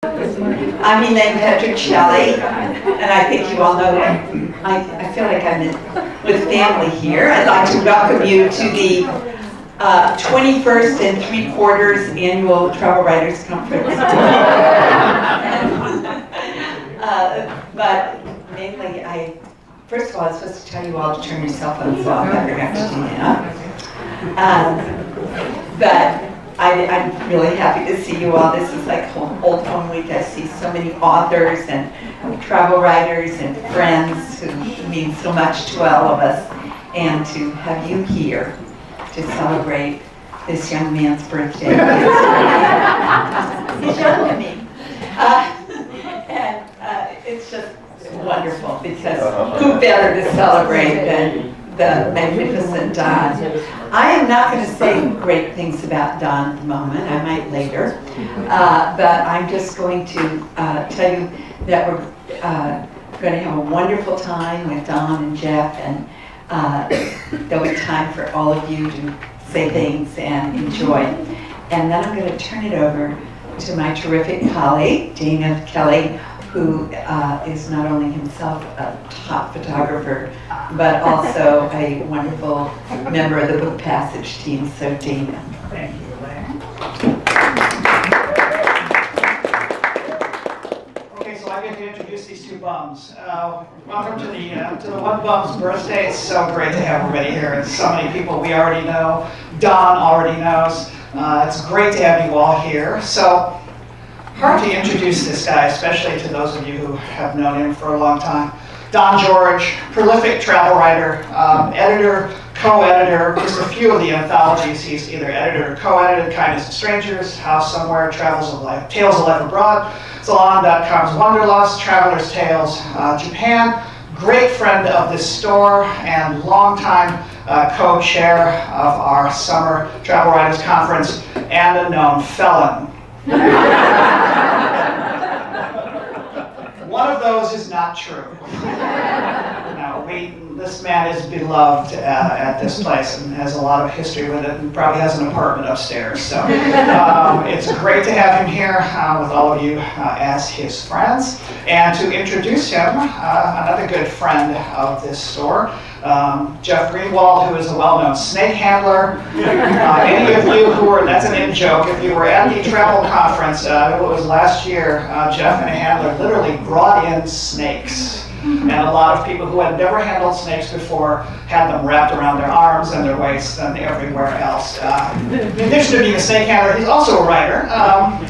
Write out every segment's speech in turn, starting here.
I'm Elaine Petricelli, and I think you all know I feel like I'm with family here. I'd like to welcome you to the 21st and 3/4 Annual Travel Writers Conference. But mainly, first of all, I was supposed to tell you all to turn your cell phones off. I forgot to do that. But I'm really happy to see you all. This is like old home week. I see so many authors and travel writers and friends who mean so much to all of us. And to have you here to celebrate this young man's birthday. He's young to me. And it's just wonderful because who better to celebrate than the magnificent Don. I am not going to say great things about Don at the moment. I might later. But I'm just going to tell you that we're going to have a wonderful time with Don and Jeff, and there'll be time for all of you to say things and enjoy. And then I'm going to turn it over to my terrific colleague, Dana Kelly, who is not only himself a top photographer, but also a wonderful member of the Book Passage team. So, Dana. Thank you, Elaine. Okay, so I get to introduce these two bums. Welcome to the One Bum's birthday. It's so great to have everybody here. And so many people we already know. Don already knows. It's great to have you all here. So, hard to introduce this guy, especially to those of you who have known him for a long time. Don George, prolific travel writer, editor, co-editor, just a few of the anthologies he's either edited or co-edited: Kindness of Strangers, House Somewhere, Tales of Life Abroad, Salon.com's Wanderlust, Traveler's Tales, Japan, great friend of this store and longtime co-chair of our Summer Travel Writers Conference, and a known felon. One of those is not true. No, this man is beloved at this place and has a lot of history with it, and probably has an apartment upstairs. So it's great to have him here with all of you as his friends. And to introduce him, another good friend of this store, Jeff Greenwald, who is a well-known snake handler. Any of you who were, that's an in-joke, if you were at the travel conference, it was last year, Jeff and a handler literally brought in snakes. And a lot of people who had never handled snakes before had them wrapped around their arms and their waists and everywhere else. In addition to being a snake handler, he's also a writer.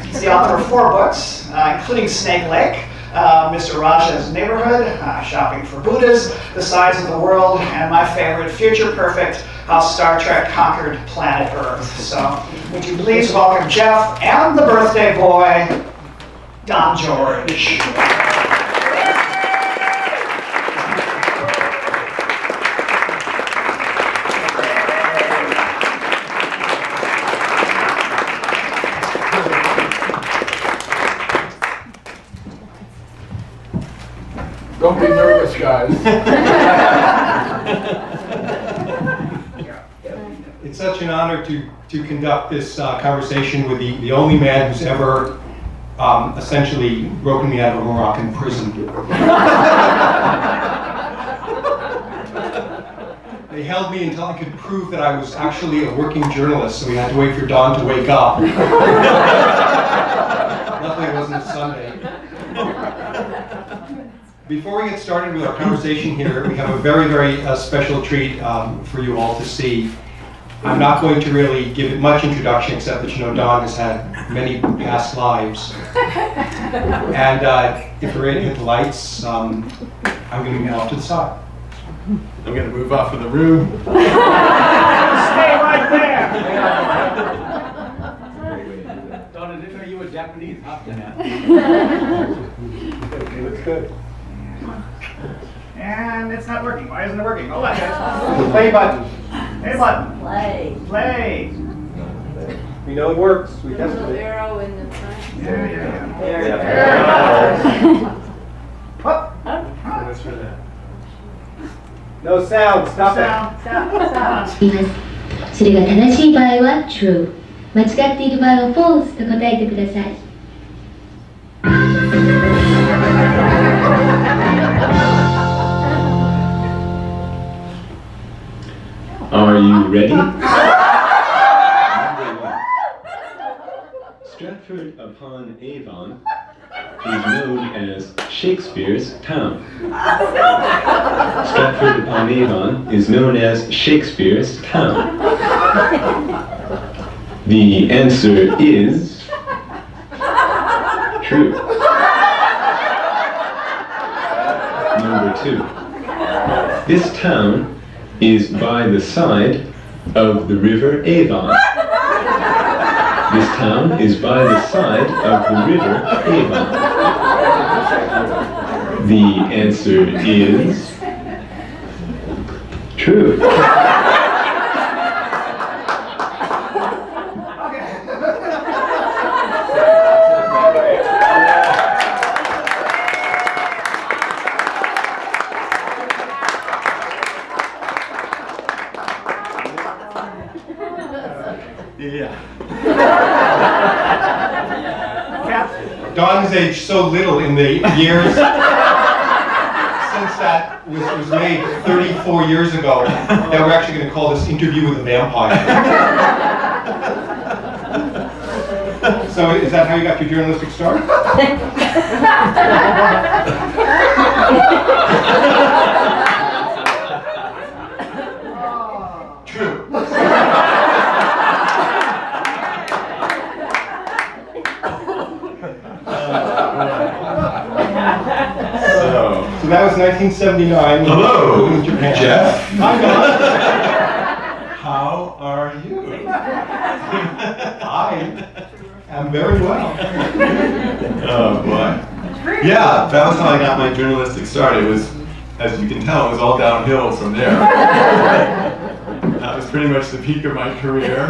He's the author of 4 books, including Snake Lake, Mr. Raja's Neighborhood, Shopping for Buddhas, The Size of the World, and my favorite, Future Perfect, How Star Trek Conquered Planet Earth. So, would you please welcome Jeff and the birthday boy, Don George. Don't be nervous, guys. It's such an honor to conduct this conversation with the only man who's ever essentially broken me out of a Moroccan prison. They held me until I could prove that I was actually a working journalist, so we had to wait for Don to wake up. Luckily it wasn't a Sunday. Before we get started with our conversation here, we have a very, very special treat for you all to see. I'm not going to really give it much introduction, except that you know Don has had many past lives. And if we're ready to hit the lights, I'm going to get off to the side. I'm going to move off of the room. Stay right there! Don, are you a Japanese hopkin? Okay, looks good. And it's not working. Why isn't it working? Hold on, guys. Play button. Hey, button. Play. Play. We know it works. We There's a tested little it. arrow in the front. Yeah. There What? What's for that? No sound. Stop it. Sound. います。それが正しい場合は true、間違っている場合は false と答えてください。Ready? Number 1. Stratford-upon-Avon is known as Shakespeare's town. Stratford-upon-Avon is known as Shakespeare's town. The answer is true. Number 2. This town is by the side of the river Avon. This town is by the side of the river Avon. The answer is true. Don has aged so little in the years since that was made 34 years ago that we're actually going to call this Interview with a Vampire. So is that how you got your journalistic start? True. So that was 1979. Hello, in Japan. Jeff. Hi, Don. How are you? I am very well. Oh boy. Yeah, that was how I got my journalistic start. It was, as you can tell, it was all downhill from there. That was pretty much the peak of my career.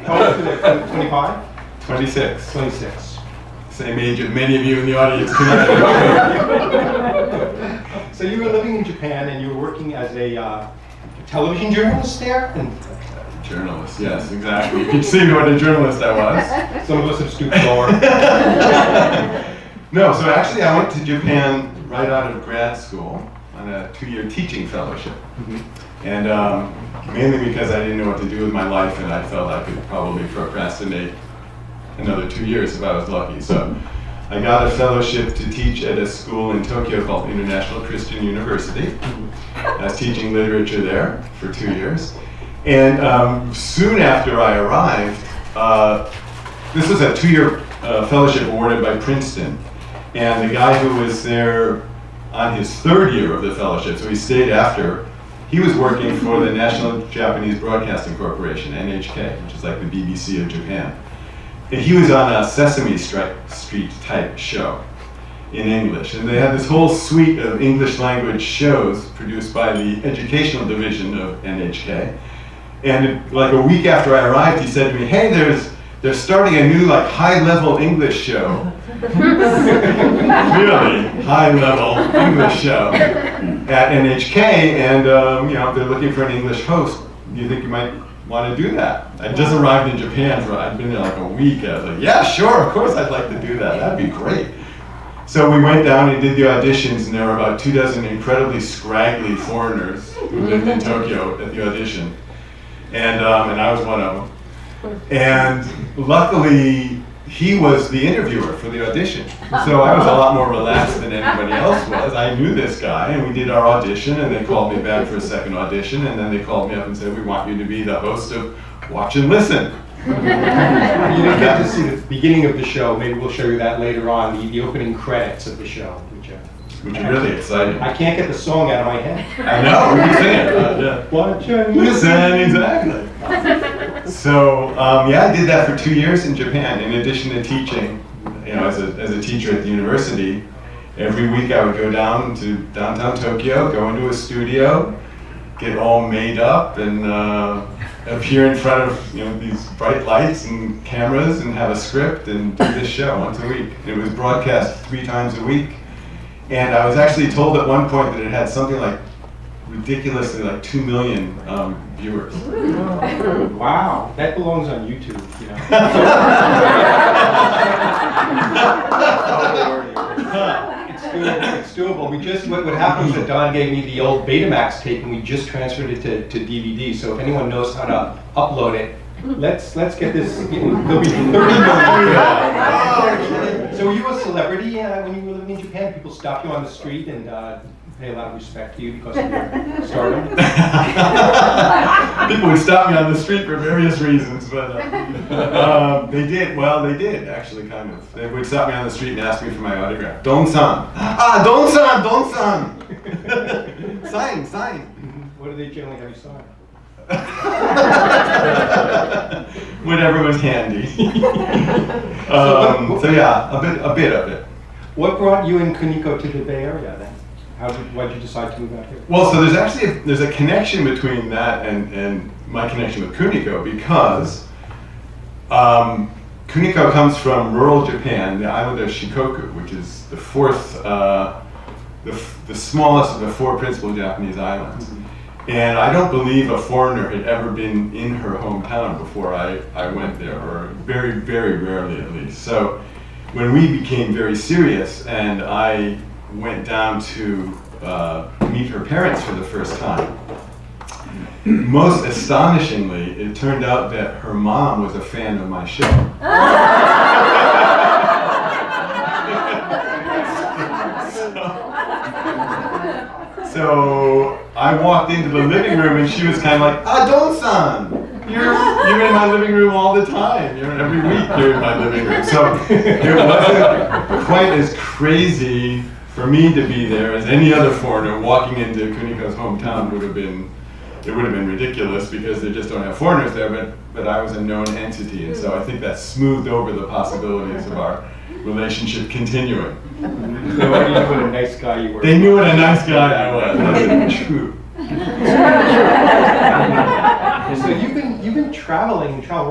How old is it? 25? 26. 26. Same age as many of you in the audience tonight. So you were living in Japan and you were working as a television journalist there? And Journalist, yes, exactly. You can see what a journalist I was. some of us have stooped lower. No, so actually I went to Japan right out of grad school on a 2-year teaching fellowship. And mainly because I didn't know what to do with my life and I felt I could probably procrastinate another 2 years if I was lucky. So I got a fellowship to teach at a school in Tokyo called International Christian University. I was teaching literature there for 2 years. And soon after I arrived, this was a 2-year fellowship awarded by Princeton. And the guy who was there on his 3rd year of the fellowship, so he stayed after, he was working for the National Japanese Broadcasting Corporation, NHK, which is like the BBC of Japan. And he was on a Sesame Street type show in English. And they had this whole suite of English language shows produced by the educational division of NHK. And like a week after I arrived, he said to me, hey, they're starting a new like high-level English show. Really high-level English show at NHK, and you know, they're looking for an English host. Do you think you might want to do that? I just arrived in Japan, I'd been there like a week. I was like, yeah, sure, of course I'd like to do that. That'd be great. So we went down and did the auditions, and there were about 24 incredibly scraggly foreigners who lived in Tokyo at the audition. And I was one of them. And luckily, he was the interviewer for the audition. So I was a lot more relaxed than anybody else was. I knew this guy, and we did our audition, and they called me back for a second audition, and then they called me up and said, we want you to be the host of Watch and Listen. You didn't get to see the beginning of the show. Maybe we'll show you that later on, the opening credits of the show. Which are really exciting. I can't get the song out of my head. I know, we can sing it. Yeah. Watch and Listen, exactly. So, yeah, I did that for 2 years in Japan. In addition to teaching, you know, as a teacher at the university, every week I would go down to downtown Tokyo, go into a studio, get all made up, and appear in front of these bright lights and cameras, and have a script, and do this show once a week. It was broadcast 3 times a week, and I was actually told at one point that it had something like ridiculously like 2 million viewers. Wow, that belongs on YouTube, you know. It's doable. We just, what happened was that Don gave me the old Betamax tape and we just transferred it to DVD. So if anyone knows how to upload it, let's get this, there'll be 30 million. So were you a celebrity when you were living in Japan? People stop you on the street and pay a lot of respect to you because of your stardom? People would stop me on the street for various reasons, but they did. Well, they did actually, kind of. They would stop me on the street and ask me for my autograph. Don-san. Ah, Don-san, Don-san. Sign. What do they generally have you sign? Whatever was handy. So yeah, a bit of it. What brought you and Kuniko to the Bay Area then? Why did you decide to move out here? Well, so there's actually there's a connection between that and my connection with Kuniko, because Kuniko comes from rural Japan, the island of Shikoku, which is the fourth, the smallest of the four principal Japanese islands. And I don't believe a foreigner had ever been in her hometown before I went there, or very, very rarely at least. So when we became very serious and I went down to meet her parents for the first time, most astonishingly, it turned out that her mom was a fan of my show. So I walked into the living room and she was kind of like, "Ah, Don-san, you're in my living room all the time. Every week you're in my living room." So it wasn't quite as crazy for me to be there as any other foreigner walking into Kuniko's hometown would have been. It would have been ridiculous because they just don't have foreigners there, but I was a known entity, and so I think that smoothed over the possibilities of our relationship continuing. They already knew what a nice guy you were. They knew what a nice guy I was. That's true. So you've been travel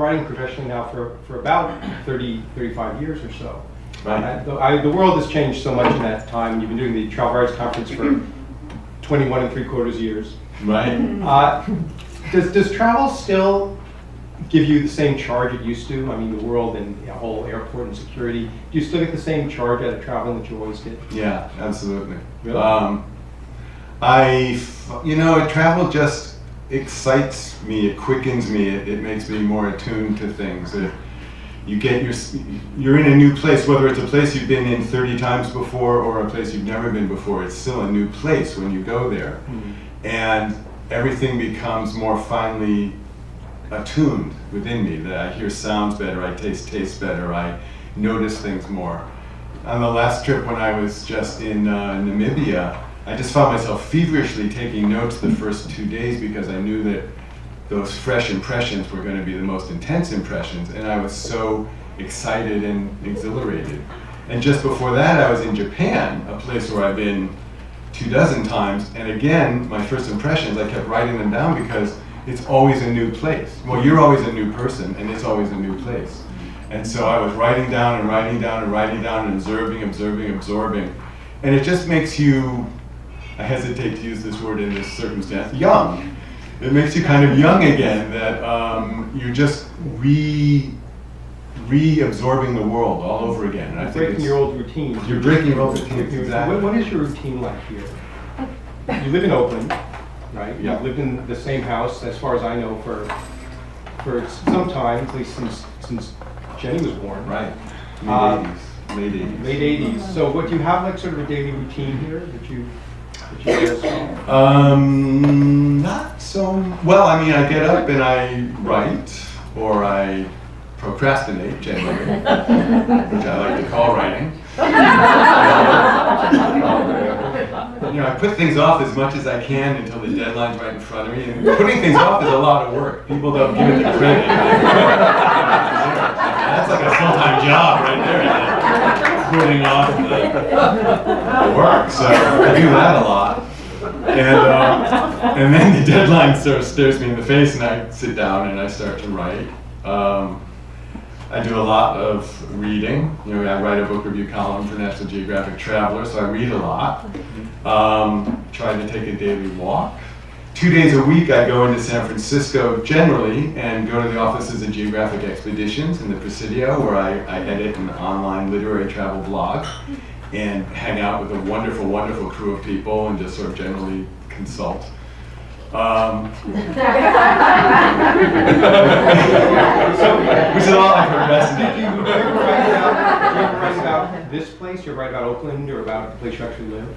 writing professionally now for about 35 years or so. Right. The world has changed so much in that time. You've been doing the Travel Writers Conference for 21 3/4 years. Right. Does travel still give you the same charge it used to? I mean, the world and the whole airport and security. Do you still get the same charge out of traveling that you always did? Yeah, absolutely. Really? Travel just excites me. It quickens me. It makes me more attuned to things. You're in a new place, whether it's a place you've been in 30 times before or a place you've never been before. It's still a new place when you go there. Mm-hmm. And everything becomes more finely attuned within me, that I hear sounds better, I taste better, I notice things more. On the last trip when I was just in Namibia, I just found myself feverishly taking notes the first 2 days because I knew that those fresh impressions were going to be the most intense impressions, and I was so excited and exhilarated. And just before that, I was in Japan, a place where I've been 24 times, and again, my first impressions, I kept writing them down because it's always a new place. Well, you're always a new person, and it's always a new place. And so I was writing down and writing down and writing down and observing, absorbing. And it just makes you, I hesitate to use this word in this circumstance, young. It makes you kind of young again, that you're just re-absorbing the world all over again. And I think breaking your old routines. You're breaking your old routines, exactly. What is your routine like here? You live in Oakland, right? Yeah. You've lived in the same house, as far as I know, for some time, at least since Jenny was born. Right. Late 80s. Late 80s. So what, do you have like sort of a daily routine here that you do? Not so, well, I mean, I get up and I write, or I procrastinate generally, which I like to call writing. I put things off as much as I can until the deadline's right in front of me, and putting things off is a lot of work. People don't give it the credit. That's like a full-time job right there, putting off the work, so I do that a lot. And then the deadline sort of stares me in the face, and I sit down and I start to write. I do a lot of reading. I write a book review column for National Geographic Traveler, so I read a lot. Try to take a daily walk. 2 days a week I go into San Francisco generally and go to the offices of Geographic Expeditions in the Presidio, where I edit an online literary travel blog. and hang out with a wonderful, wonderful crew of people and just sort of generally consult. Which is a lot like procrastinating. Do you ever write about this place, or write about Oakland, or about the place you actually live?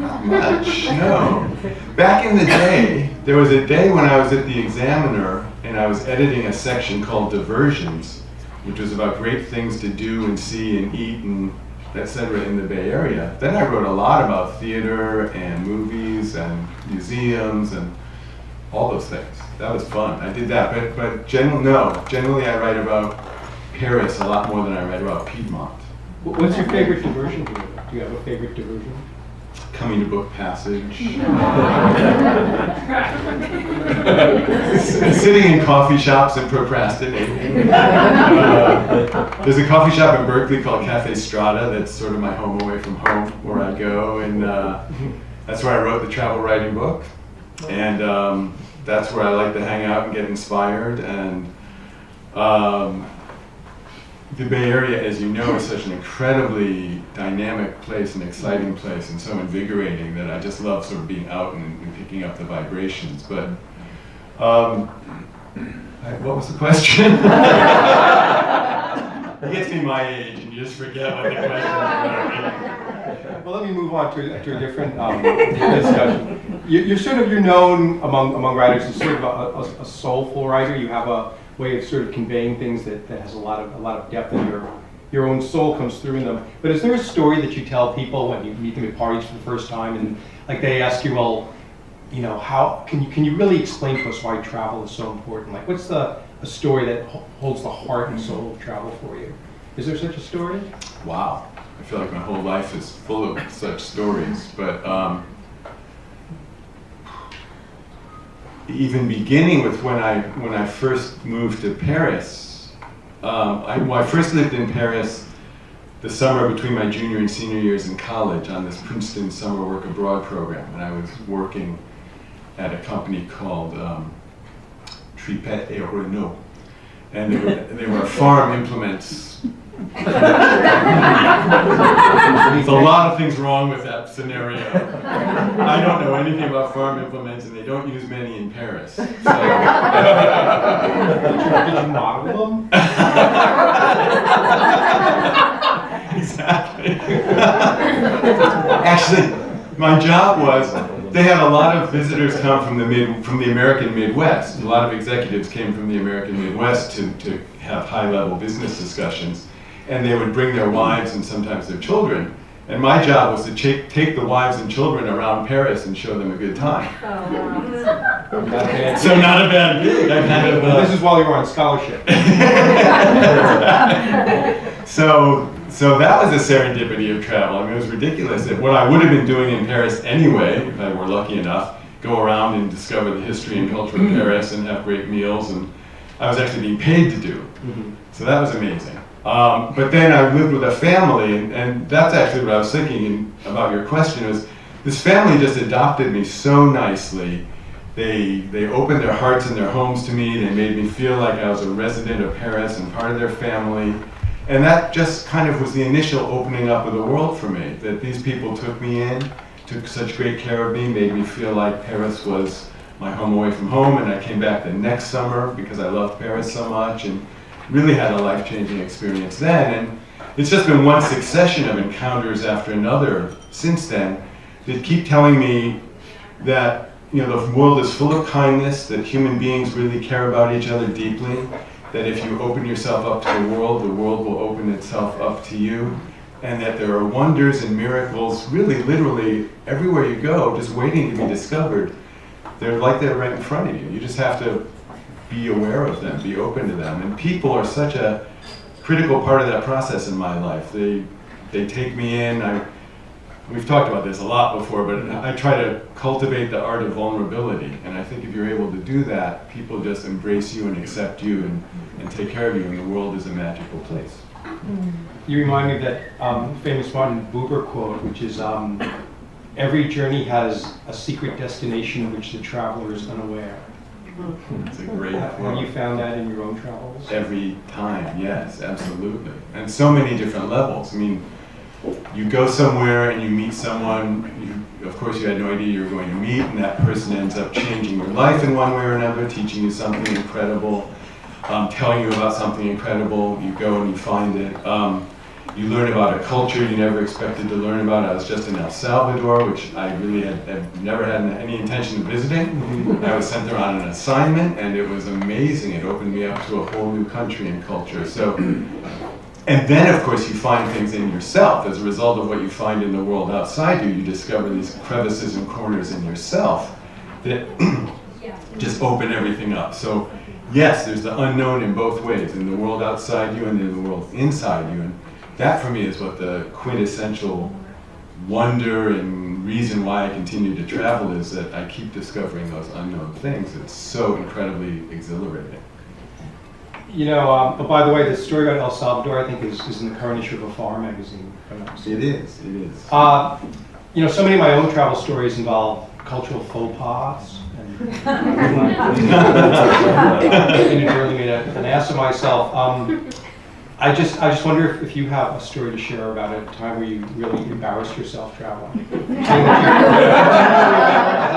Not much, no. Back in the day, there was a day when I was at the Examiner and I was editing a section called Diversions, which was about great things to do and see and eat and etc. in the Bay Area. Then I wrote a lot about theater and movies and museums and all those things. That was fun. I did that, but generally I write about Paris a lot more than I write about Piedmont. What's your favorite diversion here? Do you have a favorite diversion? Coming to Book Passage. Sitting in coffee shops and procrastinating. There's a coffee shop in Berkeley called Cafe Strada that's sort of my home away from home where I go, and that's where I wrote the travel writing book. And that's where I like to hang out and get inspired. And the Bay Area, as you know, is such an incredibly dynamic place and exciting place and so invigorating that I just love sort of being out and picking up the vibrations. But what was the question? It gets me my age and you just forget what the question was. Well, let me move on to a different discussion. You're known among writers as sort of a soulful writer. You have a way of sort of conveying things that has a lot of depth, and your own soul comes through in them. But is there a story that you tell people when you meet them at parties for the first time, and like they ask you, well, you know, how can you really explain to us why travel is so important? Like, what's a story that holds the heart and soul of travel for you? Is there such a story? Wow, I feel like my whole life is full of such stories, but even beginning with when I first moved to Paris. I first lived in Paris the summer between my junior and senior years in college on this Princeton summer work abroad program, and I was working at a company called Tripet et Renault, and they were farm implements. There's a lot of things wrong with that scenario. I don't know anything about farm implements, and they don't use many in Paris. So. Did you model them? Exactly. Actually, my job was, they had a lot of visitors come from the American Midwest. A lot of executives came from the American Midwest to have high-level business discussions. And they would bring their wives and sometimes their children. And my job was to take the wives and children around Paris and show them a good time. So not a bad gig. I kind of, this is while you were on scholarship. So that was a serendipity of travel. I mean, it was ridiculous. What I would have been doing in Paris anyway, if I were lucky enough, go around and discover the history and culture of Paris and have great meals, and I was actually being paid to do. So that was amazing. But then I lived with a family, and that's actually what I was thinking about your question, is this family just adopted me so nicely. They opened their hearts and their homes to me. They made me feel like I was a resident of Paris and part of their family. And that just kind of was the initial opening up of the world for me, that these people took me in, took such great care of me, made me feel like Paris was my home away from home, and I came back the next summer because I loved Paris so much, and really had a life-changing experience then. And it's just been one succession of encounters after another since then that keep telling me that, you know, the world is full of kindness, that human beings really care about each other deeply, that if you open yourself up to the world will open itself up to you, and that there are wonders and miracles really literally everywhere you go, just waiting to be discovered. They're like they're right in front of you. You just have to be aware of them, be open to them. And people are such a critical part of that process in my life. They take me in. We've talked about this a lot before, but I try to cultivate the art of vulnerability. And I think if you're able to do that, people just embrace you and accept you and take care of you, and the world is a magical place. You remind me of that famous Martin Buber quote, which is, every journey has a secret destination of which the traveler is unaware. It's a great Have you quote. found that in your own travels? Every time, yes, absolutely. And so many different levels. I mean, you go somewhere and you meet someone, of course you had no idea you were going to meet, and that person ends up changing your life in one way or another, teaching you something incredible, telling you about something incredible. You go and you find it. You learn about a culture you never expected to learn about. I was just in El Salvador, which I really had never had any intention of visiting. I was sent there on an assignment, and it was amazing. It opened me up to a whole new country and culture. So, and then, of course, you find things in yourself. As a result of what you find in the world outside you, you discover these crevices and corners in yourself that just open everything up. So, yes, there's the unknown in both ways, in the world outside you and in the world inside you. And that, for me, is what the quintessential wonder and reason why I continue to travel is, that I keep discovering those unknown things. It's so incredibly exhilarating. You know, oh, by the way, the story about El Salvador, I think, is in the current issue of Afar magazine. If I'm not mistaken. It is, it is. You know, so many of my own travel stories involve cultural faux pas. And I asked myself, I just wonder if you have a story to share about a time where you really embarrassed yourself traveling. That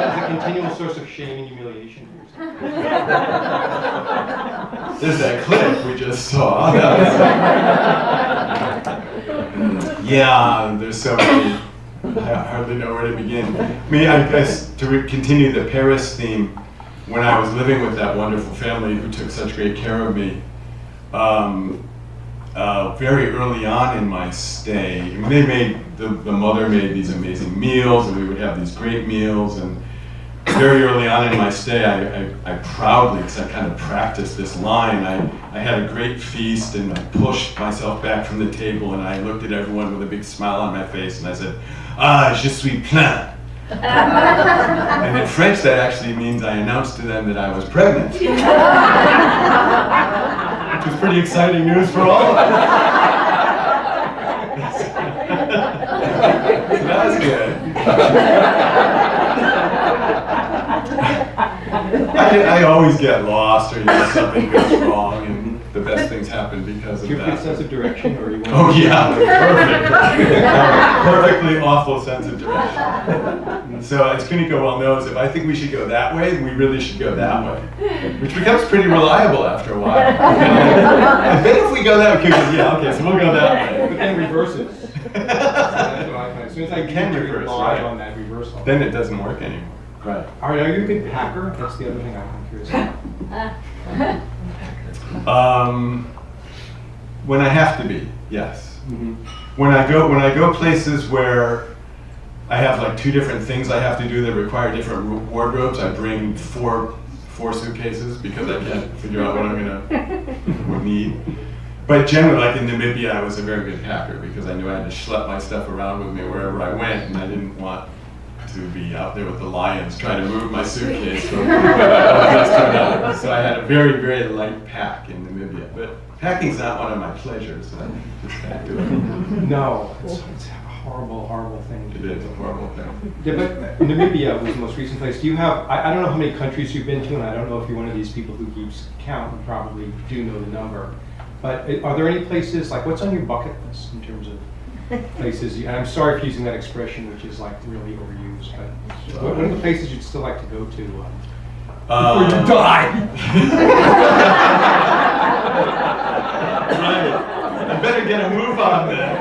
is a continual source of shame and humiliation for yourself. There's that clip we just saw. Yeah, there's so many. I hardly know where to begin. I mean, I guess to continue the Paris theme, when I was living with that wonderful family who took such great care of me, very early on in my stay, I mean, the mother made these amazing meals, and we would have these great meals, and very early on in my stay, I proudly, because I kind of practiced this line, I had a great feast, and I pushed myself back from the table, and I looked at everyone with a big smile on my face, and I said, "Ah, je suis plein." And in French, that actually means I announced to them that I was pregnant. Which was pretty exciting news for all of us. So that was good. I always get lost, or something goes wrong, and the best things happen because of Do you have a that. sense of direction, or you want Oh yeah, perfect. Perfectly awful sense of direction. So as Kuniko well knows, if I think we should go that way, we really should go that way. Which becomes pretty reliable after a while. I bet if we go that way, yeah, okay, so we'll go that way. But then reverses. That's what I find. As soon as I Can can reverse, rely right. on that reversal. Then it doesn't work anymore. Right. Are you a good packer? That's the other thing I'm curious about. When I have to be, yes. Mm-hmm. When I go places where I have like two different things I have to do that require different wardrobes, I bring four suitcases because I can't figure out what I'm gonna need. But generally, like in Namibia, I was a very good packer because I knew I had to schlep my stuff around with me wherever I went, and I didn't want to be out there with the lions trying to move my suitcase from one place to another. So I had a very, very light pack in Namibia. But packing's not one of my pleasures, so I just can't do it. No, it's a horrible, horrible thing to It do. is a horrible thing. Yeah, but Namibia was the most recent place. Do you have, I don't know how many countries you've been to, and I don't know if you're one of these people who keeps count, and probably do know the number. But are there any places, like what's on your bucket list in terms of places, and I'm sorry for using that expression, which is like really overused, but what are the places you'd still like to go to before you die? Right. I better get a move on then.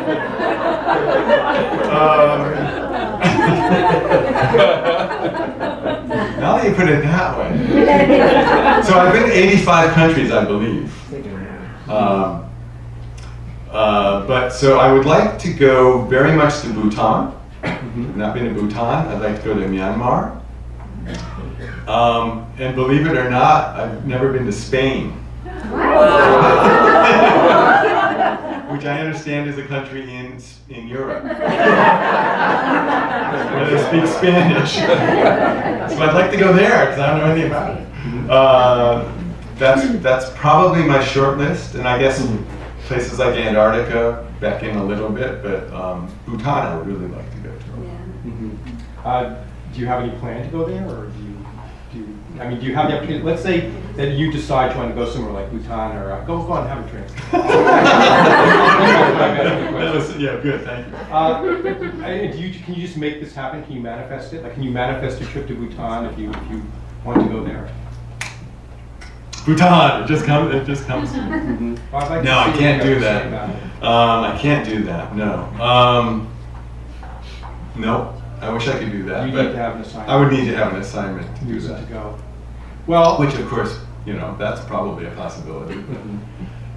Now that you put it that way. So I've been to 85 countries, I believe. But so I would like to go very much to Bhutan. I've not been to Bhutan. I'd like to go to Myanmar. And believe it or not, I've never been to Spain. Which I understand is a country in Europe. Where they speak Spanish. So I'd like to go there because I don't know anything about it. That's probably my short list, and I guess places like Antarctica, back in a little bit, but Bhutan I would really like to go to. Do you have any plan to go there, or do you I mean, do you have the opportunity, let's say that you decide you want to go somewhere like Bhutan or go on, have a drink. That was, yeah, good, thank you. Can you just make this happen? Can you manifest it? Like, can you manifest a trip to Bhutan if you want to go there? Bhutan, it just comes. Well, I'd like to No, I see can't what you do have to say that. about it. I can't do that, no. No, I wish I could do that, You but need to have an assignment. I would need to have an assignment to do Use it that. to go. Well, Which, of course, you know, that's probably a possibility,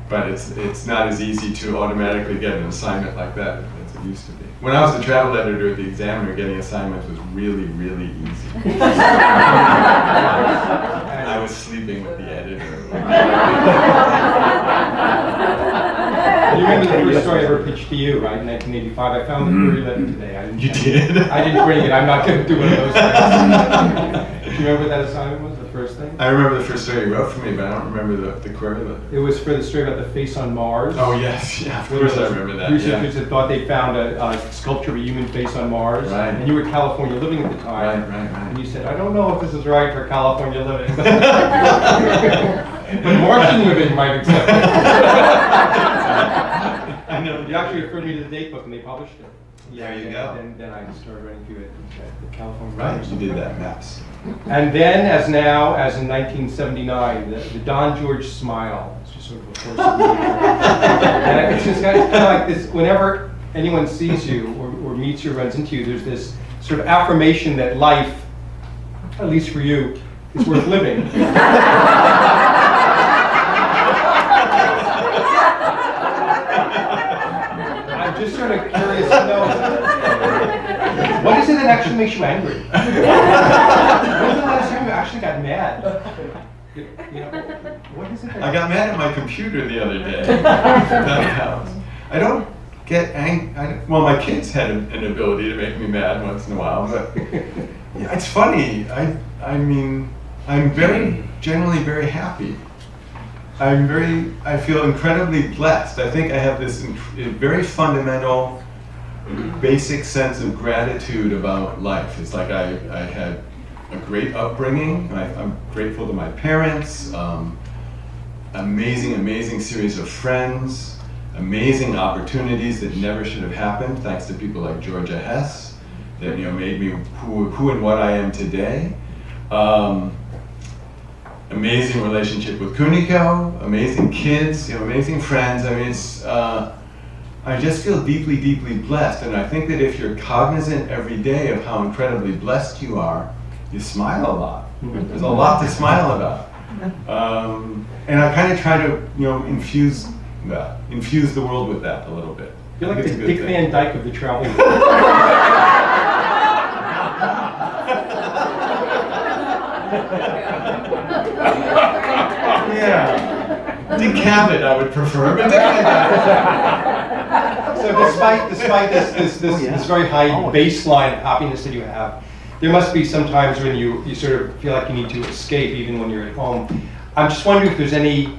but it's not as easy to automatically get an assignment like that as it used to be. When I was the travel editor at the Examiner, getting assignments was really, really easy. I was sleeping with the editor. you remember the first story I ever pitched to you, right, in 1985? I found the query letter today. You did? I didn't bring it. I'm not going to do one of those things. Do you remember what that assignment was, the first thing? I remember the first story you wrote for me, but I don't remember the query letter. It was for the story about the face on Mars. Oh, yes, yeah, of course I remember that, Researchers yeah. had thought they found a sculpture of a human face on Mars. Right. And you were in California living at the time. Right. And you said, I don't know if this is right for California living. But Martian living might accept it. I know. You actually referred me to the date book and they published it. There you go. Then I started running through it at the California. Right, you did that, maps. And then, as in 1979, the Don George smile. It's just sort of a force of nature. And it's just kind of like this, whenever anyone sees you or meets you, runs into you, there's this sort of affirmation that life, at least for you, is worth living. I'm just sort of curious to know, what is it that actually makes you angry? When was the last time you actually got mad? You know, what is it that... I got mad at my computer the other day. That counts. I don't get angry. Well, my kids had an ability to make me mad once in a while, but yeah, it's funny. I mean, I'm generally very happy. I feel incredibly blessed. I think I have this very fundamental, basic sense of gratitude about life. It's like I had a great upbringing. I'm grateful to my parents, amazing series of friends, amazing opportunities that never should have happened, thanks to people like Georgia Hess, that made me who and what I am today. Amazing relationship with Kuniko, amazing kids, amazing friends. I mean, I just feel deeply blessed, and I think that if you're cognizant every day of how incredibly blessed you are, you smile a lot. There's a lot to smile about. And I kind of try to, infuse the world with that a little bit. You're like the Dick Van Dyke of the travel world. Yeah. Dick Cavett I would prefer, but Dick Van Dyke. So despite this very high baseline of happiness that you have, there must be some times when you sort of feel like you need to escape even when you're at home. I'm just wondering if there's any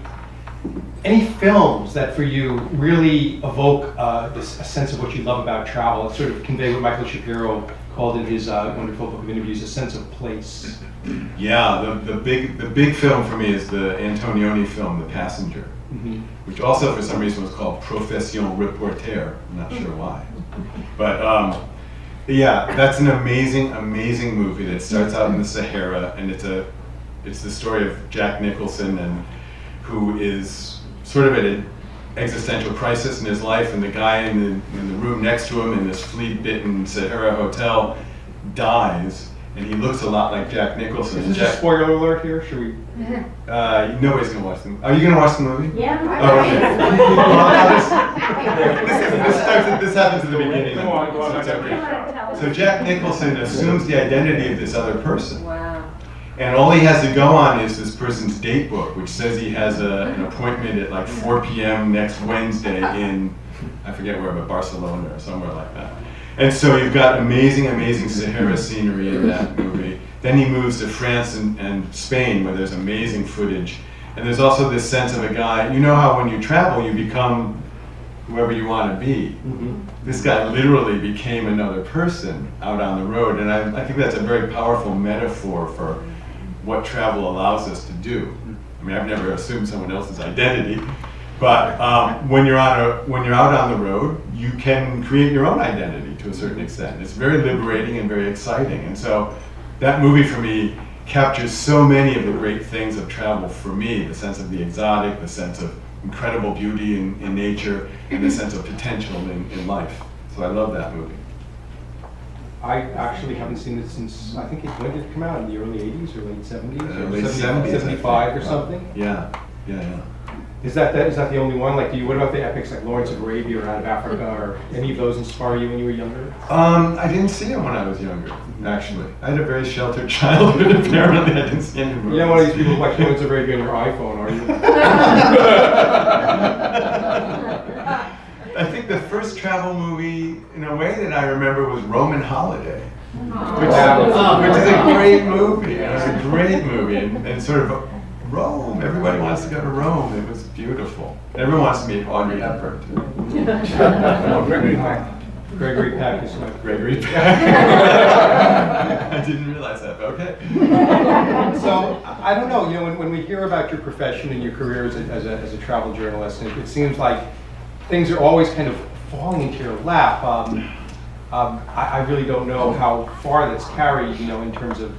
films that for you really evoke a sense of what you love about travel, and sort of convey what Michael Shapiro called in his wonderful book of interviews, a sense of place. Yeah, the big film for me is the Antonioni film, The Passenger, which also for some reason was called Profession Reporter. I'm not sure why, but yeah, that's an amazing movie that starts out in the Sahara, and it's the story of Jack Nicholson, and who is sort of at an existential crisis in his life, and the guy in the room next to him in this flea-bitten Sahara hotel dies. And he looks a lot like Jack Nicholson. Is this a spoiler alert here? Should we? Nobody's gonna watch them. Are you gonna watch the movie? Yeah. Oh, okay. This happens at the beginning. Go on, So it's okay. Tell us. So Jack Nicholson assumes the identity of this other person. Wow. And all he has to go on is this person's date book, which says he has an appointment at like 4 p.m. next Wednesday in, I forget where, but Barcelona or somewhere like that. And so you've got amazing Sahara scenery in that movie. Then he moves to France and Spain, where there's amazing footage. And there's also this sense of a guy, you know how when you travel, you become whoever you want to be. This guy literally became another person out on the road. And I think that's a very powerful metaphor for what travel allows us to do. I mean, I've never assumed someone else's identity, but when you're out on the road, you can create your own identity to a certain extent. It's very liberating and very exciting. And so that movie for me captures so many of the great things of travel for me, the sense of the exotic, the sense of incredible beauty in nature, and the sense of potential in life. So I love that movie. I actually haven't seen it since, I think when did it come out? In the early 80s or late 70s? Or Late 70s, 75 or something? Yeah. Is that the only one? Like, what about the epics like Lawrence of Arabia or Out of Africa, or any of those inspire you when you were younger? I didn't see them when I was younger, actually. I had a very sheltered childhood, apparently. I didn't see any movies. You're not one of these people who watch Lawrence of Arabia on your iPhone, are you? I think the first travel movie, in a way that I remember, was Roman Holiday, which is a great movie. It was a great movie, and sort of Rome. Everybody wants to go to Rome. It was beautiful. Everyone wants to meet Audrey Hepburn, too. Gregory Peck is my Gregory Peck. I didn't realize that, but okay. So, I don't know, when we hear about your profession and your career as a travel journalist, it seems like things are always kind of falling into your lap. I really don't know how far that's carried, in terms of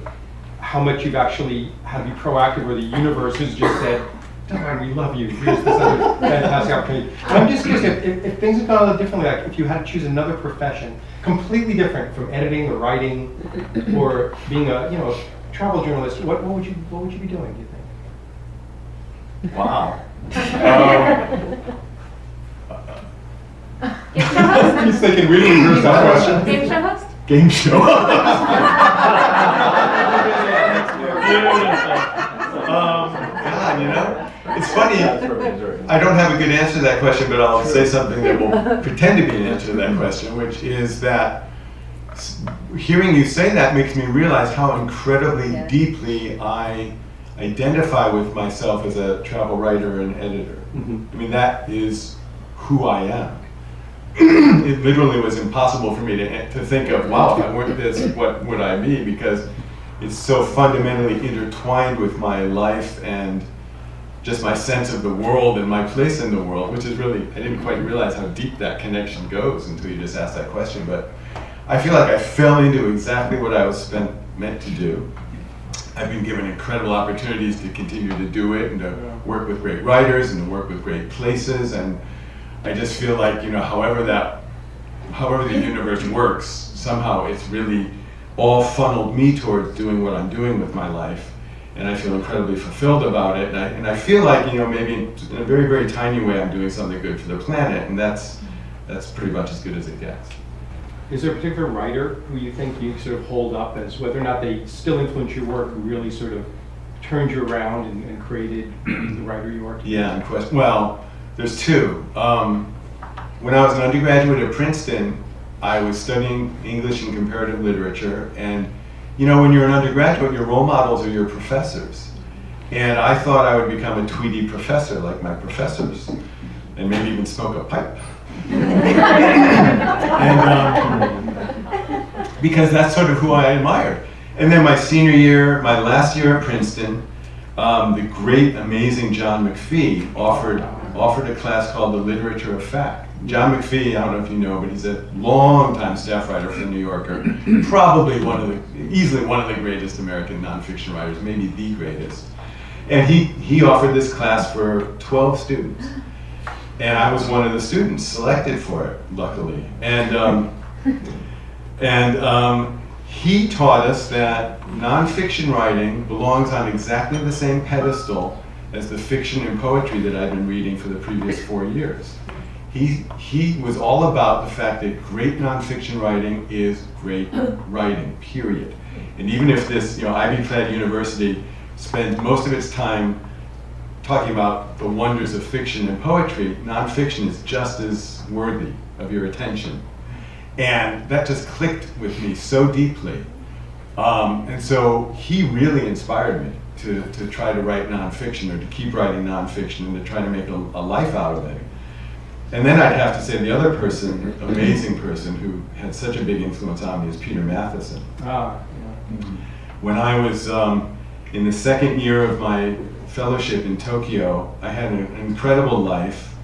how much you've actually had to be proactive, or the universe has just said, "Don't worry, we love you. Here's this other fantastic opportunity." And I'm just curious, if things had gone a little differently, like if you had to choose another profession, completely different from editing or writing, or being a travel journalist, what would you be doing? Do you think? Wow. Game show host? He's thinking really reverse that question. Game show host? Game show. God, it's funny. I don't have a good answer to that question, but I'll say something that will pretend to be an answer to that question, which is that hearing you say that makes me realize how incredibly deeply I identify with myself as a travel writer and editor. Mm-hmm. I mean, that is who I am. It literally was impossible for me to think of, wow, if I weren't this, what would I be? Because it's so fundamentally intertwined with my life and just my sense of the world and my place in the world, which is really, I didn't quite realize how deep that connection goes until you just asked that question. But I feel like I fell into exactly what I was meant to do. I've been given incredible opportunities to continue to do it and to work with great writers and to work with great places, and I just feel like, however the universe works, somehow it's really all funneled me towards doing what I'm doing with my life, and I feel incredibly fulfilled about it, and I feel like, maybe in a very, very tiny way I'm doing something good for the planet, and that's pretty much as good as it gets. Is there a particular writer who you think you sort of hold up as whether or not they still influence your work, who really sort of turned you around and created the writer you are today? Yeah, well, there's two. When I was an undergraduate at Princeton, I was studying English and comparative literature, and when you're an undergraduate, your role models are your professors. And I thought I would become a Tweety professor like my professors, and maybe even smoke a pipe. And because that's sort of who I admired. And then my senior year, my last year at Princeton, the great, amazing John McPhee offered a class called The Literature of Fact. John McPhee, I don't know if you know, but he's a long-time staff writer for The New Yorker, probably easily one of the greatest American nonfiction writers, maybe the greatest. And he offered this class for 12 students. And I was one of the students selected for it, luckily. And he taught us that nonfiction writing belongs on exactly the same pedestal as the fiction and poetry that I'd been reading for the previous 4 years. He was all about the fact that great nonfiction writing is great writing, period. And even if this, Ivy-clad university spends most of its time talking about the wonders of fiction and poetry, nonfiction is just as worthy of your attention. And that just clicked with me so deeply. And so he really inspired me to try to write nonfiction, or to keep writing nonfiction, and to try to make a life out of it. And then I'd have to say the other person, amazing person, who had such a big influence on me is Peter Matheson. Yeah. When I was in the second year of my fellowship in Tokyo, I had an incredible life.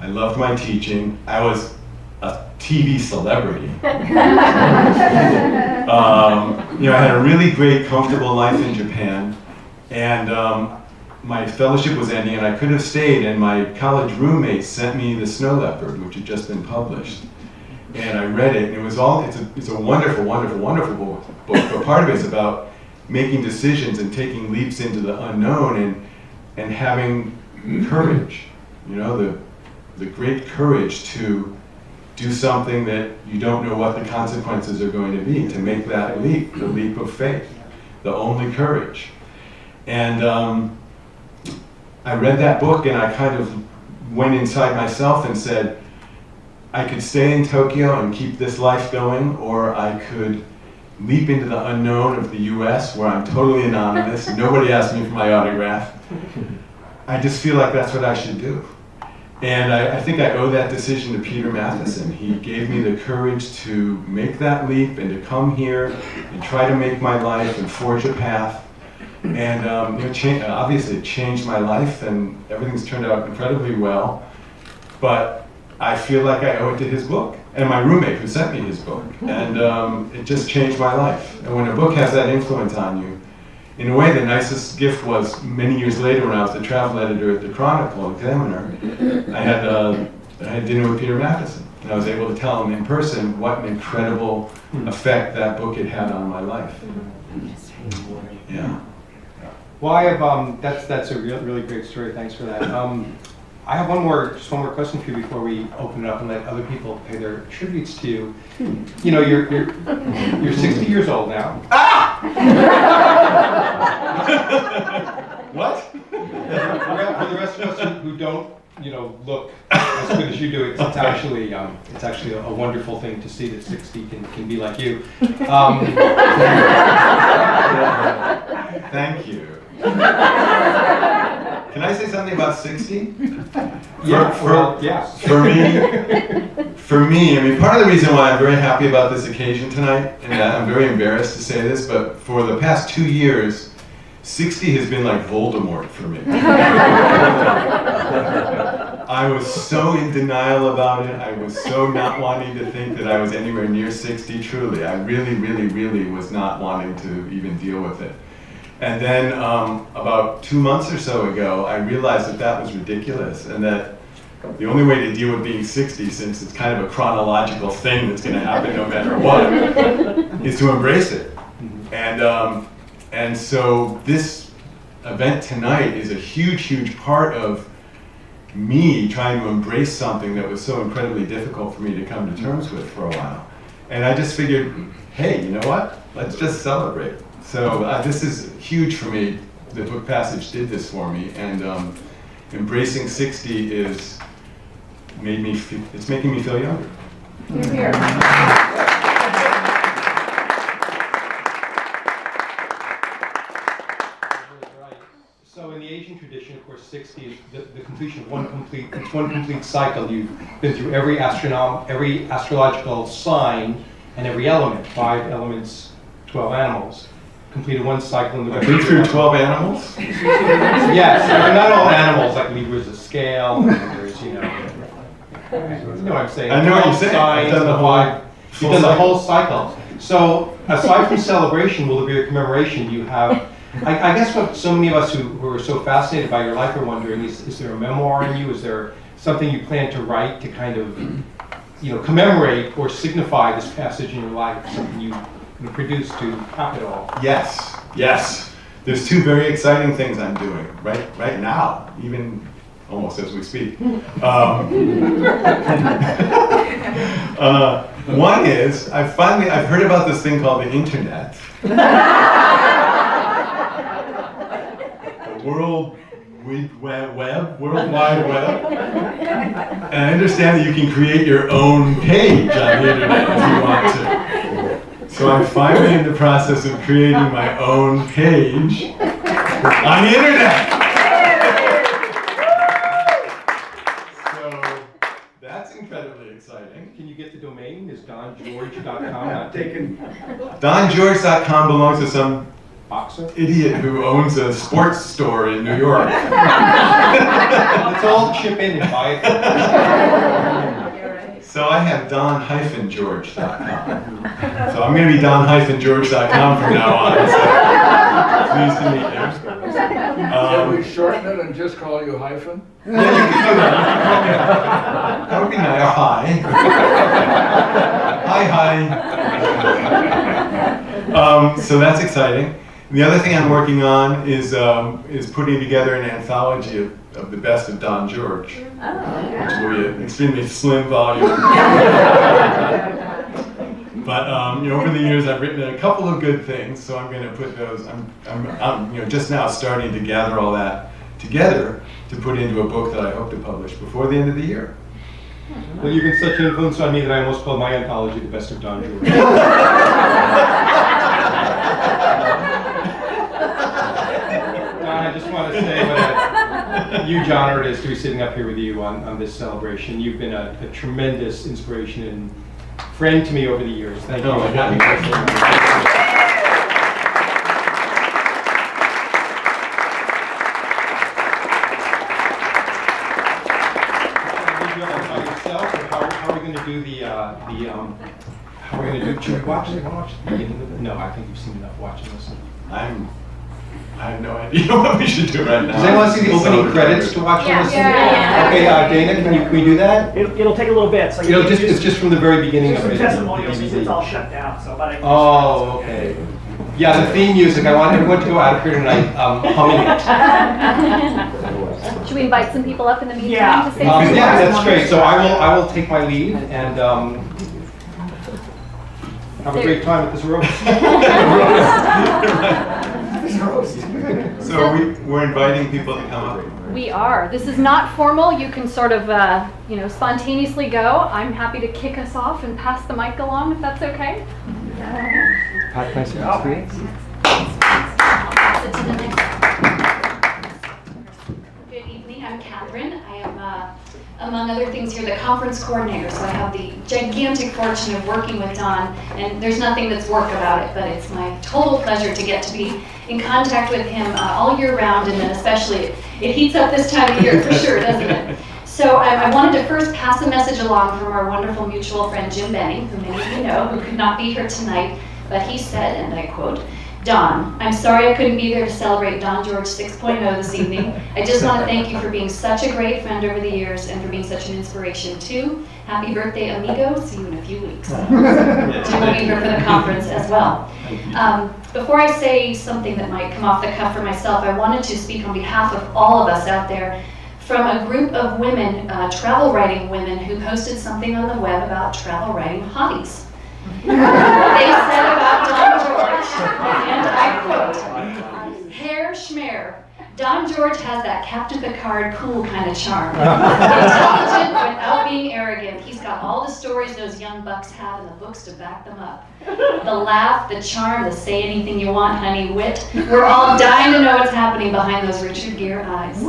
I loved my teaching. I was a TV celebrity. I had a really great, comfortable life in Japan, and my fellowship was ending, and I could have stayed, and my college roommate sent me The Snow Leopard, which had just been published. And I read it, and it's a wonderful, wonderful, wonderful book, but part of it is about making decisions and taking leaps into the unknown and having courage, the great courage to do something that you don't know what the consequences are going to be, to make that leap, the leap of faith, the only courage. And I read that book and I kind of went inside myself and said, I could stay in Tokyo and keep this life going, or I could leap into the unknown of the US where I'm totally anonymous, nobody asked me for my autograph. I just feel like that's what I should do. And I think I owe that decision to Peter Matheson. He gave me the courage to make that leap and to come here and try to make my life and forge a path. And obviously it changed my life and everything's turned out incredibly well. But I feel like I owe it to his book and my roommate who sent me his book. And it just changed my life. And when a book has that influence on you, in a way, the nicest gift was many years later when I was the travel editor at the Chronicle Examiner. I had dinner with Peter Matheson, and I was able to tell him in person what an incredible effect that book had had on my life. Yeah. Well, I have that's a really great story. Thanks for that. I have one more question for you before we open it up and let other people pay their tributes to you. You're 60 years old now. What? For the rest of us who don't, look as good as you do, it's actually a wonderful thing to see that 60 can be like you. Thank you. Can I say something about 60? Yeah. For me, I mean, part of the reason why I'm very happy about this occasion tonight, and I'm very embarrassed to say this, but for the past 2 years, 60 has been like Voldemort for me. I was so in denial about it. I was so not wanting to think that I was anywhere near 60, truly. I really, really, really was not wanting to even deal with it. And then about 2 months or so ago, I realized that was ridiculous and that the only way to deal with being 60, since it's kind of a chronological thing that's going to happen no matter what, is to embrace it. And so this event tonight is a huge, huge part of me trying to embrace something that was so incredibly difficult for me to come to terms with for a while. And I just figured, hey, you know what? Let's just celebrate. So this is huge for me. The book Passage did this for me, and embracing 60 it's making me feel younger. Here. So in the Asian tradition, of course, 60 is the completion of one complete cycle. You've been through every astrological sign and every element, 5 elements, 12 animals. Completed one cycle in the I've been through 12 animals? Yes, not all animals, like Libra's a scale, and there's, you know what I'm saying. I know what you're saying. I've done the whole cycle. So aside from celebration, will there be a commemoration? You have, I guess what so many of us who are so fascinated by your life are wondering is there a memoir in you? Is there something you plan to write to kind of, commemorate or signify this passage in your life? Something you can produce to cap it all? Yes. There's 2 very exciting things I'm doing right now, even almost as we speak. One is I've heard about this thing called the internet. World Wide Web. And I understand that you can create your own page on the internet if you want to. So I'm finally in the process of creating my own page on the internet. So that's incredibly exciting. Can you get the domain? Is dongeorge.com not taken? DonGeorge.com belongs to some boxer? idiot who owns a sports store in New York. Let's all chip in and buy it. So I have don-george.com. So I'm going to be don-george.com from now on. So pleased to meet you. Can we shorten it and just call you Hyphen? Yeah, you can do that. That would be nice. Or hi. Hi. So that's exciting. The other thing I'm working on is putting together an anthology of the best of Don George, which will be an extremely slim volume. But over the years, I've written a couple of good things, so I'm going to put those. I'm just now starting to gather all that together to put into a book that I hope to publish before the end of the year. Well, you've been such an influence on me that I almost called my anthology The Best of Don George. Don, I just want to say what a huge honor it is to be sitting up here with you on this celebration. You've been a tremendous inspiration and friend to me over the years. Thank you. Happy birthday. How are we going to do how are we going to do, should we watch it? Watch the beginning of it? No, I think you've seen enough watching this. I have no idea what we should do right now. Does anyone see the opening credits to watch and listen? Yeah. Okay, Dana, can we do that? It'll take a little bit. So It's just from the very beginning of it. testimonials, since it's all shut down. So, but Oh, okay. Yeah, the theme music. I want everyone to go out of here tonight humming it. Should we invite some people up in the meantime Yeah. to say something? Yeah, that's great. So I will take my leave and have a great time at this roast. So we're inviting people to come up. We are. This is not formal. You can sort of, spontaneously go. I'm happy to kick us off and pass the mic along if that's okay. Pat, can I see Pass it to the next. Good evening. I'm Catherine. I am, among other things, here the conference coordinator. So I have the gigantic fortune of working with Don, and there's nothing that's work about it, but it's my total pleasure to get to be in contact with him all year round, and then especially it heats up this time of year for sure, doesn't it? So I wanted to first pass a message along from our wonderful mutual friend Jim Benning, who many of you know, who could not be here tonight, but he said, and I quote, "Don, I'm sorry I couldn't be there to celebrate Don George 6.0 this evening. I just want to thank you for being such a great friend over the years and for being such an inspiration too. Happy birthday, amigo. See you in a few weeks." Jim will be here for the conference as well. Before I say something that might come off the cuff for myself, I wanted to speak on behalf of all of us out there from a group of women, travel writing women, who posted something on the web about travel writing hobbies. They said about Don George, and I quote, "Hair schmear. Don George has that Captain Picard cool kind of charm. Intelligent without being arrogant. He's got all the stories those young bucks have in the books to back them up. The laugh, the charm, the say anything you want, honey, wit. We're all dying to know what's happening behind those Richard Gere eyes."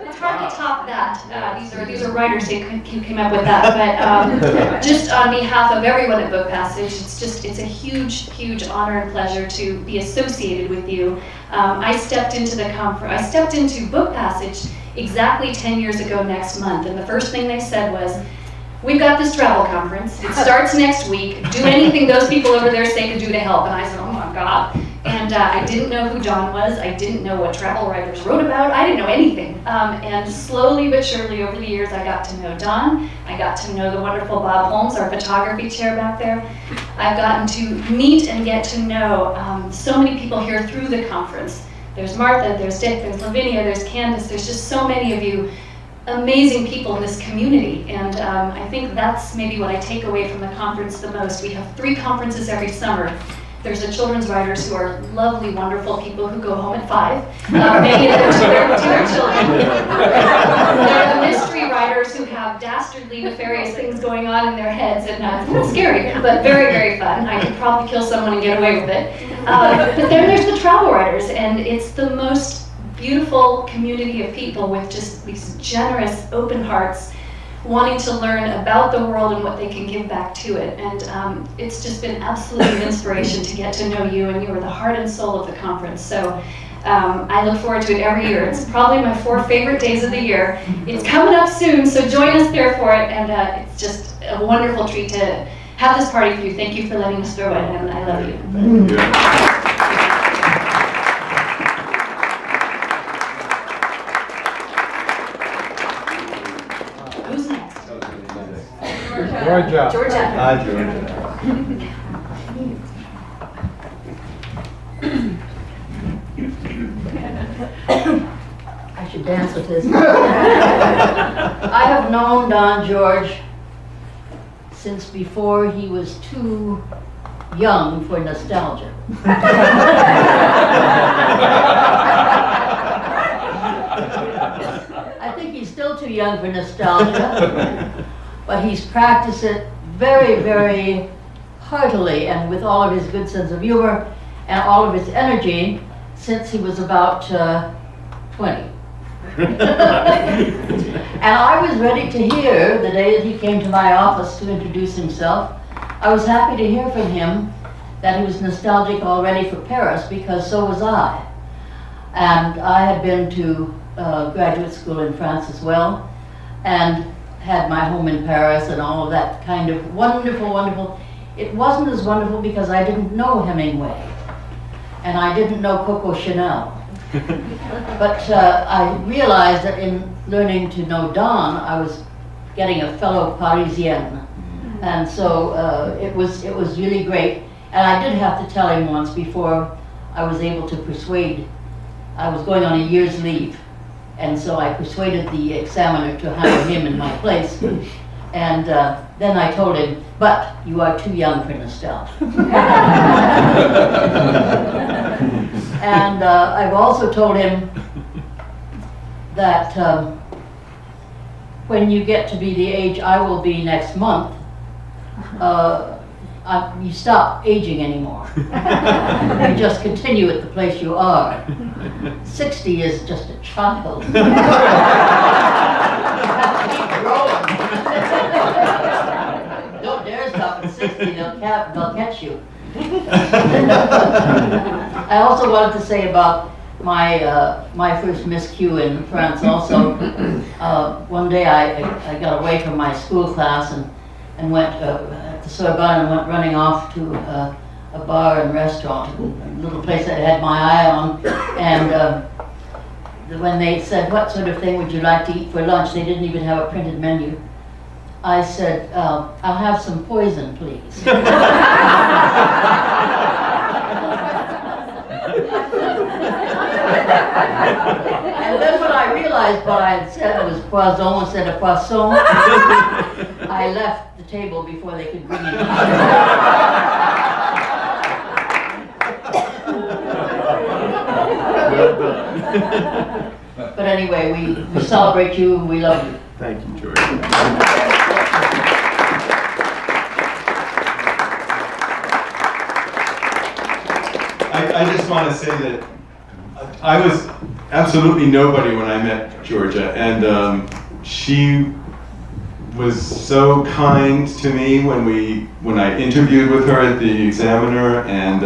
It's hard to top that. These are writers who came up with that. But just on behalf of everyone at Book Passage, it's a huge, huge honor and pleasure to be associated with you. I stepped into Book Passage exactly 10 years ago next month, and the first thing they said was, "We've got this travel conference. It starts next week. Do anything those people over there say could do to help." And I said, "Oh my God." And I didn't know who Don was. I didn't know what travel writers wrote about. I didn't know anything. And slowly but surely over the years, I got to know Don. I got to know the wonderful Bob Holmes, our photography chair back there. I've gotten to meet and get to know so many people here through the conference. There's Martha, there's Dick, there's Lavinia, there's Candace. There's just so many of you amazing people in this community. And I think that's maybe what I take away from the conference the most. We have 3 conferences every summer. There's the children's writers who are lovely, wonderful people who go home at 5, many of them to their children. There are the mystery writers who have dastardly, nefarious things going on in their heads, and it's scary, but very, very fun. I could probably kill someone and get away with it. But then there's the travel writers, and it's the most beautiful community of people with just these generous, open hearts, wanting to learn about the world and what they can give back to it. And it's just been absolutely an inspiration to get to know you, and you are the heart and soul of the conference. So I look forward to it every year. It's probably my 4 favorite days of the year. It's coming up soon, so join us there for it. And it's just a wonderful treat to have this party for you. Thank you for letting us throw it, and I love you. Who's next? Georgia. Georgia. Hi, Georgia. I should dance with this. I have known Don George since before he was too young for nostalgia. I think he's still too young for nostalgia, but he's practiced it very, very heartily and with all of his good sense of humor and all of his energy since he was about 20. And I was ready to hear the day that he came to my office to introduce himself. I was happy to hear from him that he was nostalgic already for Paris, because so was I. And I had been to graduate school in France as well, and had my home in Paris and all of that kind of wonderful, wonderful. It wasn't as wonderful because I didn't know Hemingway, and I didn't know Coco Chanel. But I realized that in learning to know Don, I was getting a fellow Parisienne. And so it was really great. And I did have to tell him once before I was able to persuade, I was going on a year's leave. And so I persuaded the examiner to hire him in my place. And then I told him, but you are too young for nostalgia. And I've also told him that when you get to be the age I will be next month, you stop aging anymore. You just continue at the place you are. 60 is just a child. You have to keep growing. Don't dare stop at 60, they'll catch you. I also wanted to say about my first Miss Q in France also. One day I got away from my school class and went at the Sorbonne and went running off to a bar and restaurant, a little place that I had my eye on. And when they said, what sort of thing would you like to eat for lunch, they didn't even have a printed menu. I said, I'll have some poison, please. And then when I realized what I had said was poison instead of poisson, I left the table before they could bring it in. But anyway, we celebrate you and we love you. Thank you, George. I just want to say that I was absolutely nobody when I met Georgia, and she was so kind to me when I interviewed with her at the Examiner, and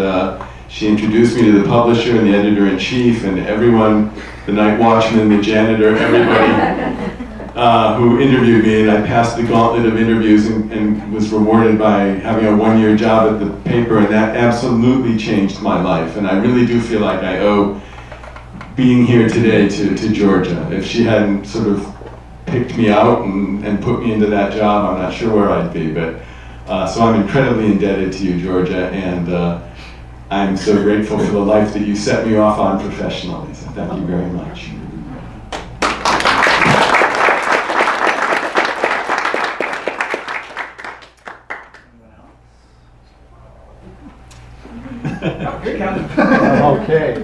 she introduced me to the publisher and the editor-in-chief and everyone, the night watchman, the janitor, everybody who interviewed me, and I passed the gauntlet of interviews and was rewarded by having a one-year job at the paper, and that absolutely changed my life. And I really do feel like I owe being here today to Georgia. If she hadn't sort of picked me out and put me into that job, I'm not sure where I'd be. But so I'm incredibly indebted to you, Georgia, and I'm so grateful for the life that you set me off on professionally. So thank you very much. Okay.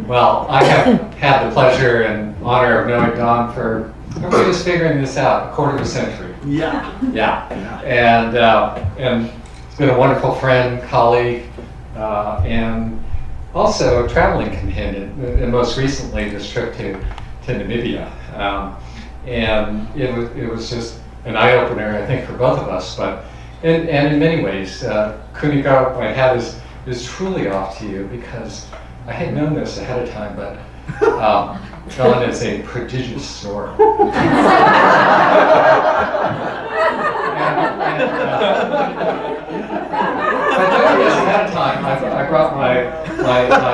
Well, I have had the pleasure and honor of knowing Don for, everybody was figuring this out, a quarter of a century. Yeah. Yeah. And he's been a wonderful friend, colleague, and also a traveling companion, and most recently this trip to Namibia. And it was just an eye-opener, I think, for both of us, but and in many ways, Kunigo, my hat is truly off to you, because I had known this ahead of time, but Don is a prodigious snorer. I told you this ahead of time. I brought my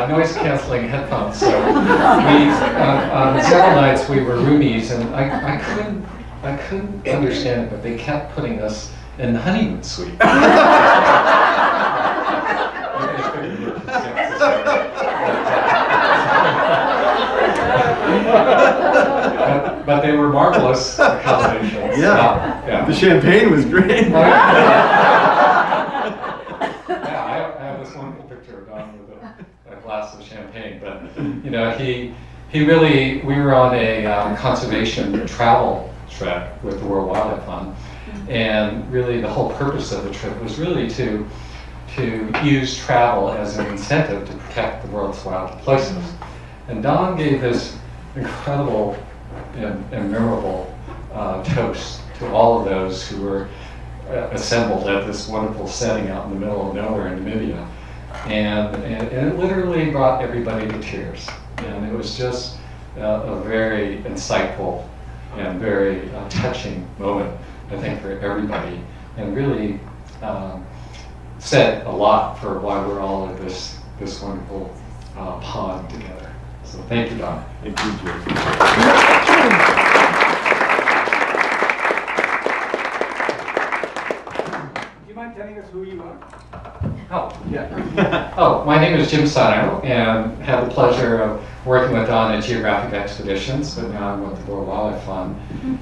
noise canceling headphones. So on several nights we were roomies, and I couldn't understand it, but they kept putting us in the honeymoon suite. But they were marvelous accommodations. Yeah. The champagne was great. I have this wonderful picture of Don with a glass of champagne. But he really, we were on a conservation travel trip with the World Wildlife Fund, and really the whole purpose of the trip was really to use travel as an incentive to protect the world's wild places. And Don gave this incredible and memorable toast to all of those who were assembled at this wonderful setting out in the middle of nowhere in Namibia. And it literally brought everybody to tears. And it was just a very insightful and very touching moment, I think, for everybody, and really said a lot for why we're all at this wonderful pond together. So thank you, Don. Thank you, Jim. Do you mind telling us who you are? Oh, yeah. Oh, my name is Jim Sano, and had the pleasure of working with Don at Geographic Expeditions, but now I'm with the World Wildlife Fund,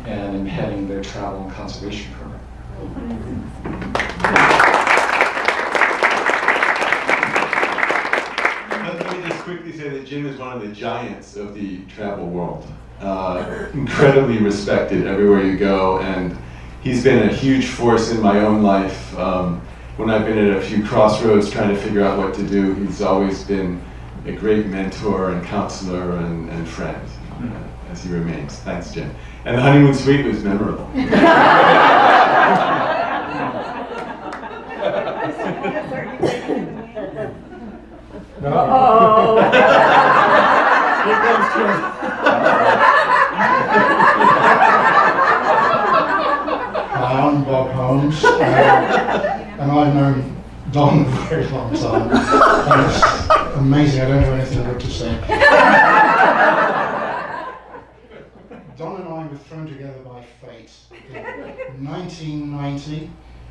and I'm heading their travel and conservation program. Let me just quickly say that Jim is one of the giants of the travel world. Incredibly respected everywhere you go, and he's been a huge force in my own life. When I've been at a few crossroads trying to figure out what to do, he's always been a great mentor and counselor and friend, as he remains. Thanks, Jim. And the honeymoon suite was memorable. Hi, I'm Bob Holmes, and I've known Don for a very long time. And it's amazing, I don't have anything good to say. Don and I were thrown together by fate in 1990,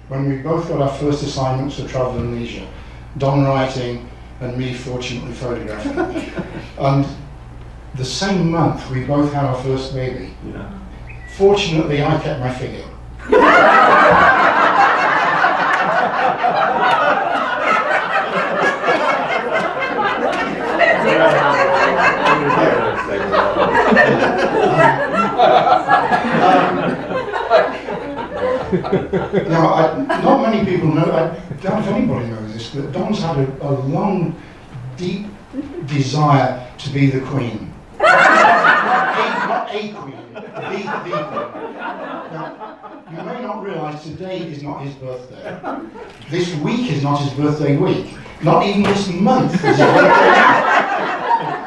when we both got our first assignments for Travel and Leisure. Don writing and me fortunately photographing. And the same month we both had our first baby. Yeah. Fortunately, I kept my figure. Now, not many people know, I don't know if anybody knows this, but Don's had a long, deep desire to be the Queen. Not a Queen, the Queen. Now, you may not realise today is not his birthday. This week is not his birthday week. Not even this month is his birthday.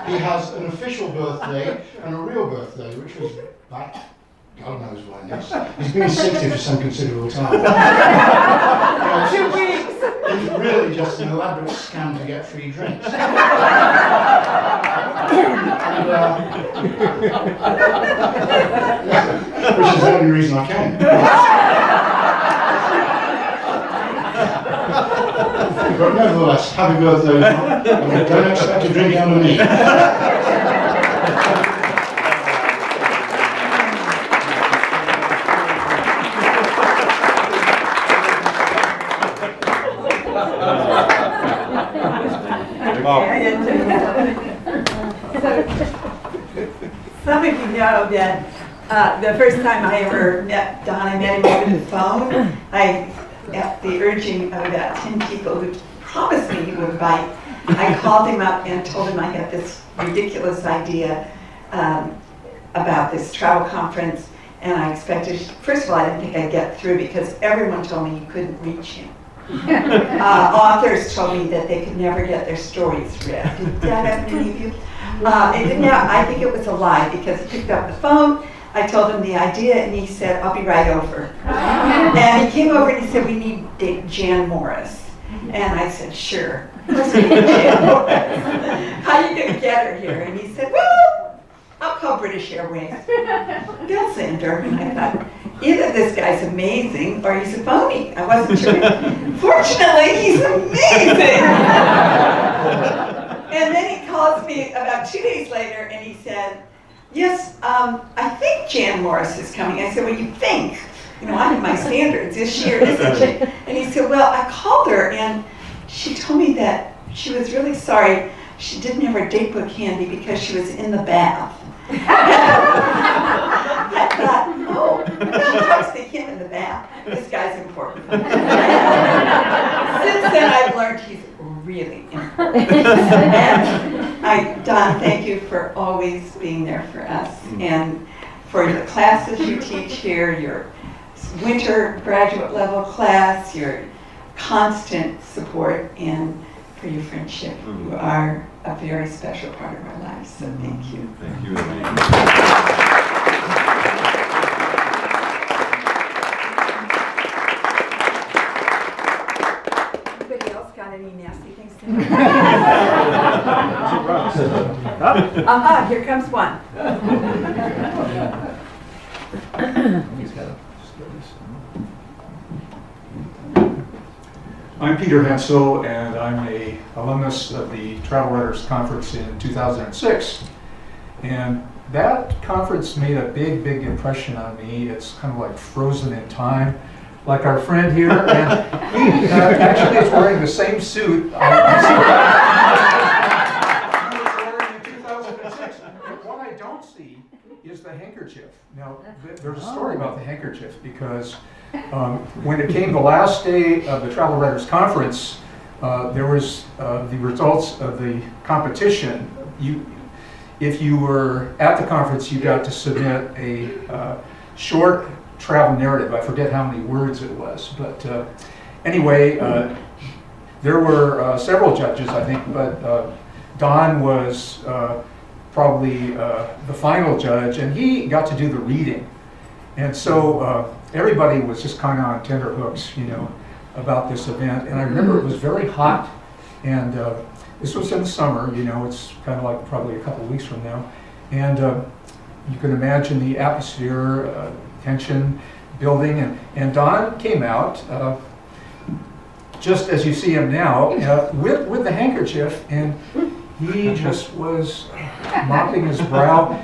He has an official birthday and a real birthday, which was back, God knows when this. He's been 60 for some considerable time. 2 weeks! It's really just an elaborate scam to get free drinks. Which is the only reason I came. But nevertheless, happy birthday, and don't expect a drink out of me. Oh. Some of you know that the first time I ever met Don, I met him over the phone. At the urging of about 10 people who promised me he would invite, I called him up and told him I had this ridiculous idea about this travel conference, and I expected, first of all, I didn't think I'd get through because everyone told me you couldn't reach him. Authors told me that they could never get their stories read. Did that happen to any of you? It didn't happen. I think it was a lie because he picked up the phone, I told him the idea, and he said, I'll be right over. And he came over and he said, we need Jan Morris. And I said, sure. Let's meet Jan Morris. How are you going to get her here? And he said, well, I'll call British Airways. They'll send her. And I thought, either this guy's amazing or he's a phony. I wasn't sure. Fortunately, he's amazing. And then he calls me about 2 days later and he said, yes, I think Jan Morris is coming. I said, well, you think? You know, I have my standards. Is she or isn't she? And he said, well, I called her and she told me that she was really sorry she didn't have her date book handy because she was in the bath. I thought, oh, she talks to him in the bath. This guy's important. Since then, I've learned he's really important. And Don, thank you for always being there for us and for the classes you teach here, your winter graduate level class, your constant support, and for your friendship. You are a very special part of our lives, so thank you. Thank you, Elaine. Anybody else got any nasty things to say? Here comes one. I'm Peter Hensel, and I'm a alumnus of the Travel Writers Conference in 2006. And that conference made a big, big impression on me. It's kind of like frozen in time, like our friend here. And he actually is wearing the same suit I was wearing in 2006. But what I don't see is the handkerchief. Now, there's a story about the handkerchief because when it came the last day of the Travel Writers Conference, there was the results of the competition. If you were at the conference, you got to submit a short travel narrative. I forget how many words it was, but anyway, there were several judges, I think, but Don was probably the final judge, and he got to do the reading. And so everybody was just kind of on tenterhooks, you know, about this event. And I remember it was very hot, and this was in the summer, you know, it's kind of like probably a couple of weeks from now. And you can imagine the atmosphere, tension building, and Don came out, just as you see him now, with the handkerchief, and he just was mopping his brow,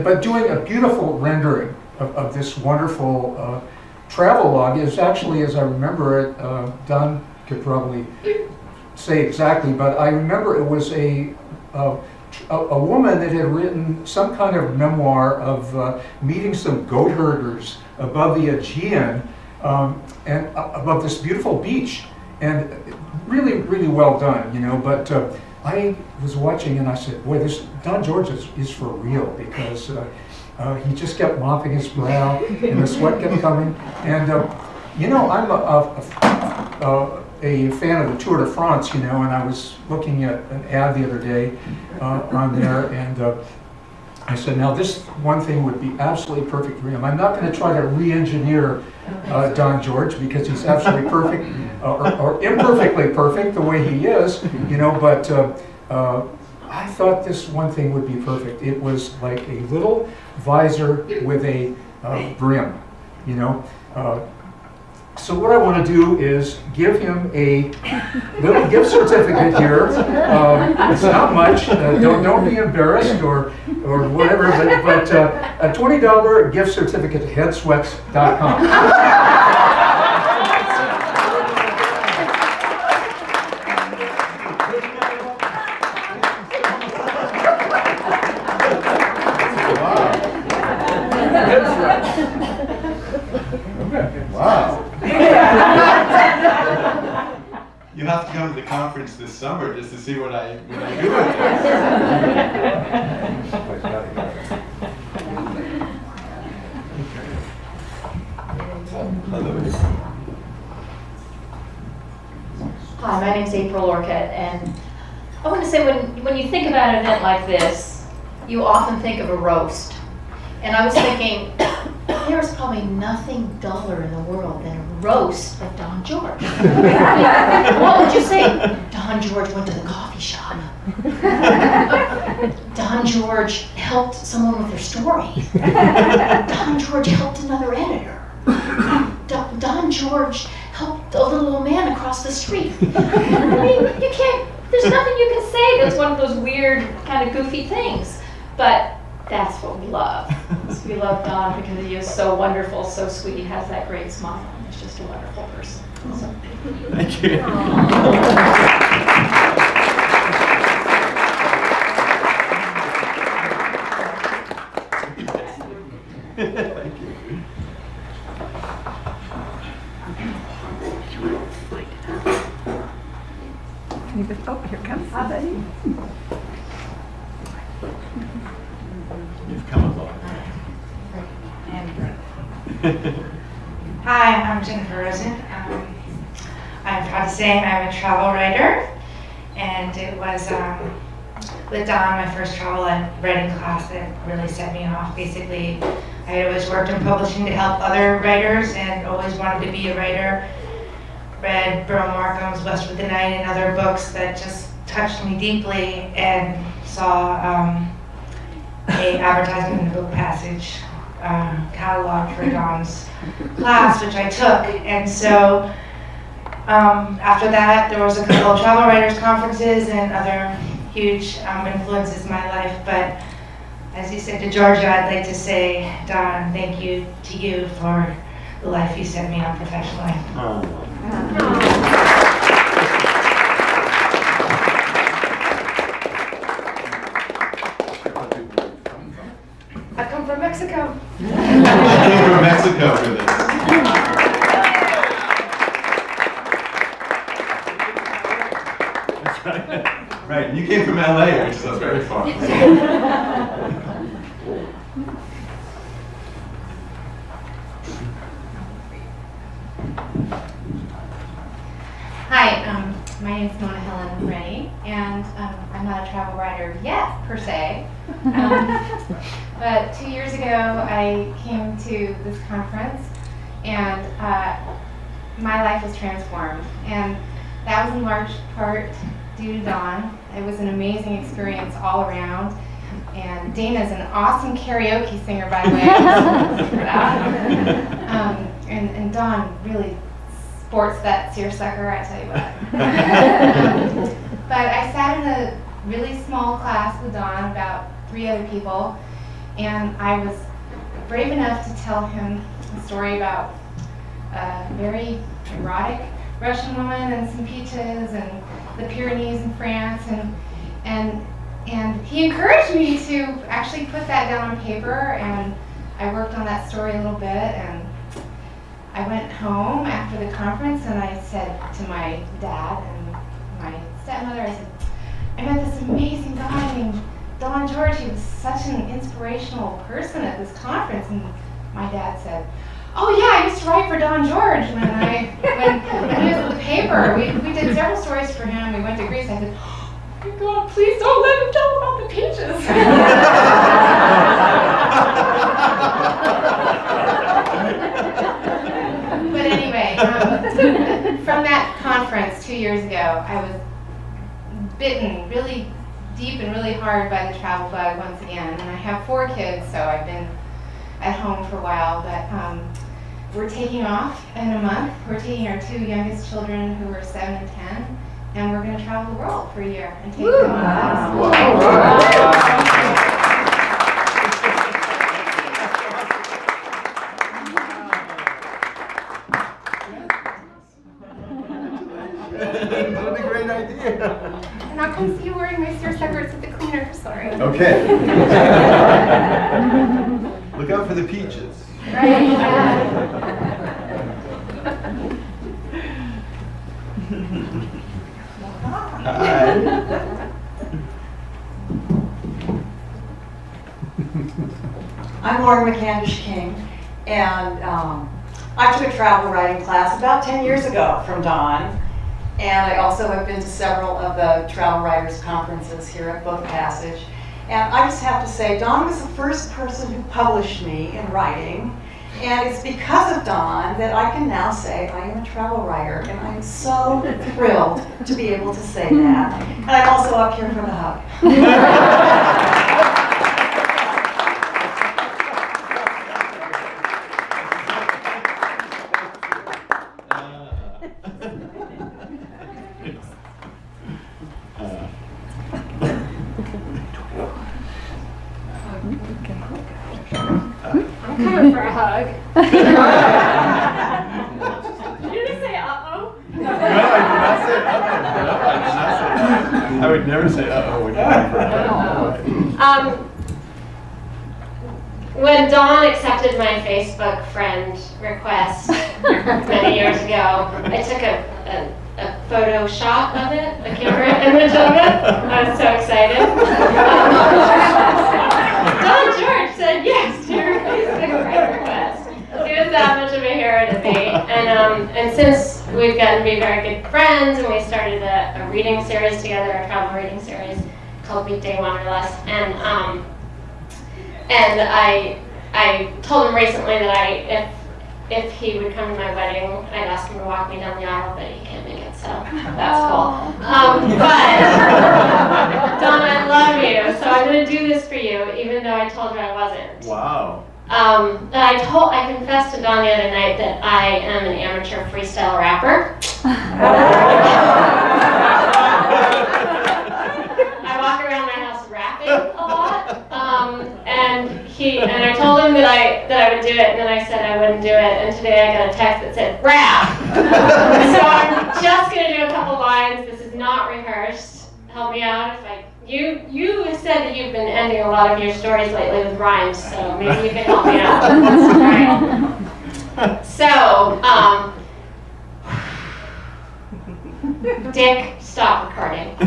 but doing a beautiful rendering of this wonderful travel log. Is actually, as I remember it, Don could probably say exactly, but I remember it was a woman that had written some kind of memoir of meeting some goat herders above the Aegean and above this beautiful beach, and really, really well done, you know. But I was watching and I said, boy, this Don George is for real, because he just kept mopping his brow and the sweat kept coming. And you know, I'm a fan of the Tour de France, you know, and I was looking at an ad the other day on there, and I said, now this one thing would be absolutely perfect for him. I'm not going to try to re-engineer Don George, because he's absolutely perfect, or imperfectly perfect the way he is, you know, but I thought this one thing would be perfect. It was like a little visor with a brim, you know. So what I want to do is give him a little gift certificate here. It's not much. Don't be embarrassed or whatever, but a $20 gift certificate to headsweats.com. see what I do with it. Hi, my name's April Orcutt, and I want to say when you think about an event like this, you often think of a roast. And I was thinking, there's probably nothing duller in the world than a roast of Don George. What would you say? Don George went to the coffee shop. Don George helped someone with their story. Don George helped another editor. Don George helped a little old man across the street. I mean, you can't, there's nothing you can say that's one of those weird, kind of goofy things. But that's what we love. We love Don because he is so wonderful, so sweet. He has that great smile. He's just a wonderful person. So. Thank you. Thank you. Oh, here comes somebody. You've come along. Hi, I'm Jennifer Rosen. I'm proud to say I'm a travel writer, and it was with Don, my first travel writing class, that really set me off. Basically, I had always worked in publishing to help other writers and always wanted to be a writer. Read Burl Markham's West with the Night and other books that just touched me deeply, and saw a advertisement in the book passage catalog for Don's class, which I took. And so after that, there was a couple of travel writers conferences and other huge influences in my life. But as you said to Georgia, I'd like to say, Don, thank you to you for the life you set me on professionally. I come from Mexico. You came from Mexico for this. That's right. Right, you came from LA, which is very far. Hi, my name is Mona Helen Rennie, and I'm not a travel writer yet, per se. But 2 years ago, I came to this conference, and my life was transformed. And that was in large part due to Don. It was an amazing experience all around. And Dana's an awesome karaoke singer, by the way. And Don really sports that seersucker, I tell you what. But I sat in a really small class with Don, about 3 other people, and I was brave enough to tell him a story about a very erotic Russian woman and some peaches and the Pyrenees in France, and he encouraged me to actually put that down on paper, and I worked on that story a little bit, and I went home after the conference and I said to my dad and my stepmother, I said, I met this amazing guy named Don George. He was such an inspirational person at this conference. And my dad said, oh yeah, I used to write for Don George when he was at the paper. We did several stories for him. We went to Greece. I said, oh my God, please don't let him tell about the peaches. But anyway, from that conference 2 years ago, I was bitten really deep and really hard by the travel bug once again. And I have 4 kids, so I've been at home for a while. But we're taking off in a month. We're taking our 2 youngest children, who are 7 and 10, and we're going to travel the world for a year and take them on us. What a great idea. And I'll come see you wearing my seersuckers at the cleaner. Sorry. Okay. Look out for the peaches. Right. Hi. I'm Lauren McCandish King, and I took a travel writing class about 10 years ago from Don, and I also have been to several of the travel writers conferences here at Book Passage. And I just have to say, Don was the first person who published me in writing, and it's because of Don that I can now say I am a travel writer, and I'm so thrilled to be able to say that. And I'm also up here for the hug. I'm coming for a hug. Did you just say uh-oh? No, I did not say uh-oh. No, I did not say that. I would never say uh-oh when you're for When Dawn accepted my Facebook friend request many years ago, I took a photo shot of it, a camera image of it. I was so excited. Don George said yes to your Facebook friend request. He was that much of a hero to me. And since we've gotten to be very good friends, and we started a reading series together, a travel reading series called Weekday Wanderlust, and I told him recently that if he would come to my wedding, I'd ask him to walk me down the aisle, but he can't make it, so that's cool. But Dawn, I love you, so I'm going to do this for you, even though I told you I wasn't. Wow. I confessed to Dawn the other night that I am an amateur freestyle rapper. I walk around my house rapping a lot, and I told him that I would do it, and then I said I wouldn't do it, and today I got a text that said rap. So I'm just gonna do a couple lines. This is not rehearsed. Help me out if you have said that you've been ending a lot of your stories lately with rhymes, so maybe you can help me out. All right. So, Dick, stop recording. I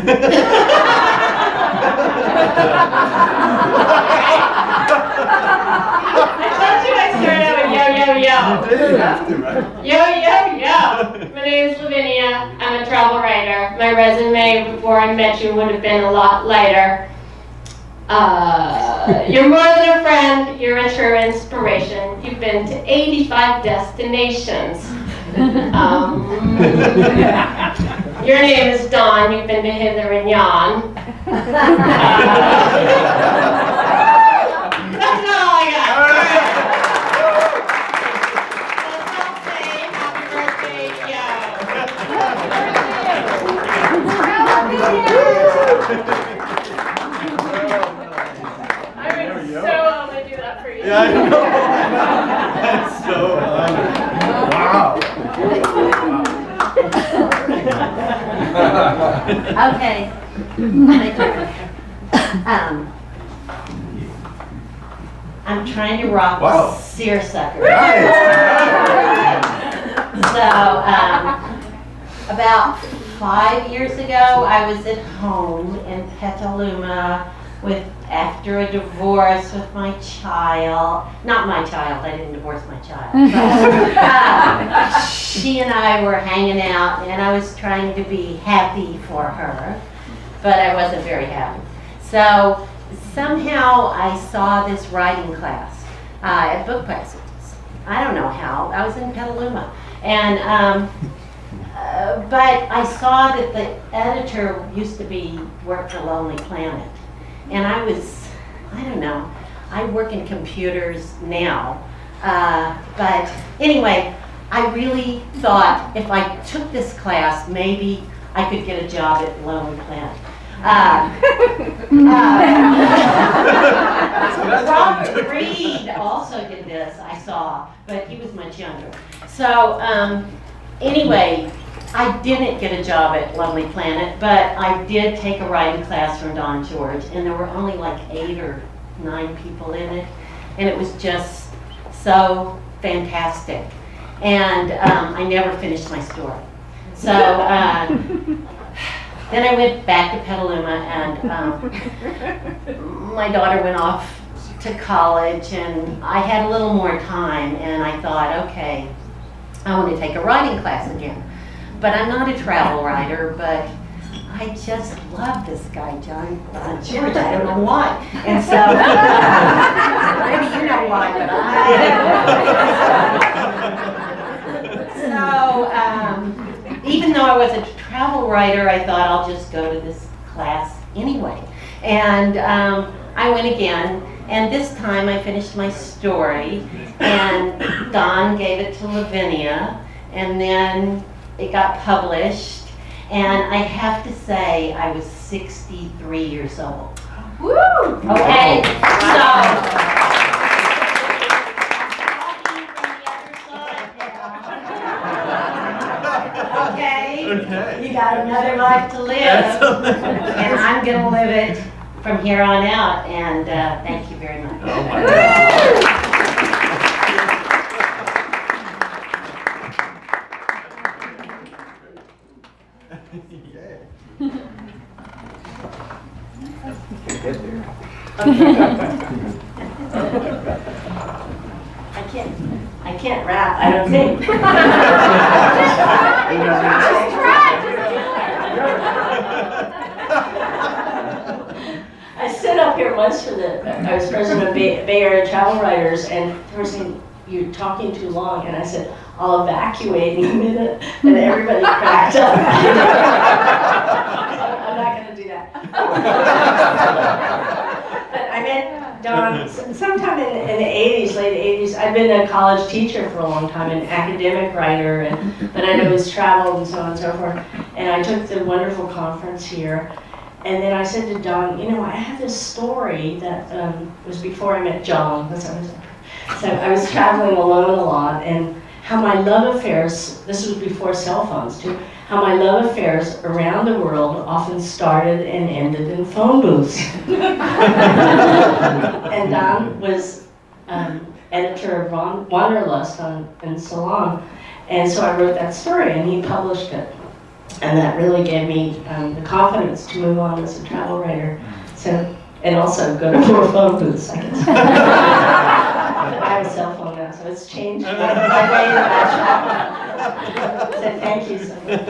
told you I started out with yo, yo, yo. You did have to, right? Yo, yo, yo. My name is Lavinia. I'm a travel writer. My resume before I met you would have been a lot lighter. You're more than a friend. You're a true inspiration. You've been to 85 destinations. Your name is Dawn. You've been to hither and yon. That's not all I got. Let's all say happy birthday, yo. I would so only do that for you. Yeah, I know. That's so wow. Okay. I'm trying to rock seersucker. So, about 5 years ago, I was at home in Petaluma after a divorce with my child. Not my child, I didn't divorce my child. But, she and I were hanging out, and I was trying to be happy for her, but I wasn't very happy. So somehow I saw this writing class at Book Passages. I don't know how. I was in Petaluma, and but I saw that the editor used to work for Lonely Planet, and I don't know. I work in computers now, but anyway, I really thought if I took this class, maybe I could get a job at Lonely Planet. Robert Reed also did this, I saw, but he was much younger. So anyway, I didn't get a job at Lonely Planet, but I did take a writing class from Don George, and there were only like 8 or 9 people in it, and it was just so fantastic. And I never finished my story. So then I went back to Petaluma, and my daughter went off to college, and I had a little more time, and I thought, okay, I want to take a writing class again. But I'm not a travel writer, but I just love this guy, John George. I don't know why. And so, maybe you know why, but so, even though I was a travel writer, I thought I'll just go to this class anyway. And I went again, and this time I finished my story, and Don gave it to Lavinia, and then it got published. And I have to say, I was 63 years old. Woo! Okay, okay, you got another life to live, and I'm gonna live it from here on out, and thank you very much. Oh my God. I can't rap, I don't think. I stood up here once for I was president of Bay Area Travel Writers, and they were saying, "You're talking too long," and I said, "I'll evacuate in a minute," and everybody cracked up. I'm not going to do that. But I met Don sometime in the 80s, late 80s. I've been a college teacher for a long time, an academic writer, but I'd always traveled and so on and so forth. And I took the wonderful conference here. And then I said to Don, you know, I have this story that was before I met John. So I was traveling alone a lot, and how my love affairs, this was before cell phones too, how my love affairs around the world often started and ended in phone booths. And Don was editor of Wanderlust in Ceylon, and so I wrote that story, and he published it. And that really gave me the confidence to move on as a travel writer. So, and also go to more phone booths, I guess. I have a cell phone now, so it's changed my way to travel. So thank you so much.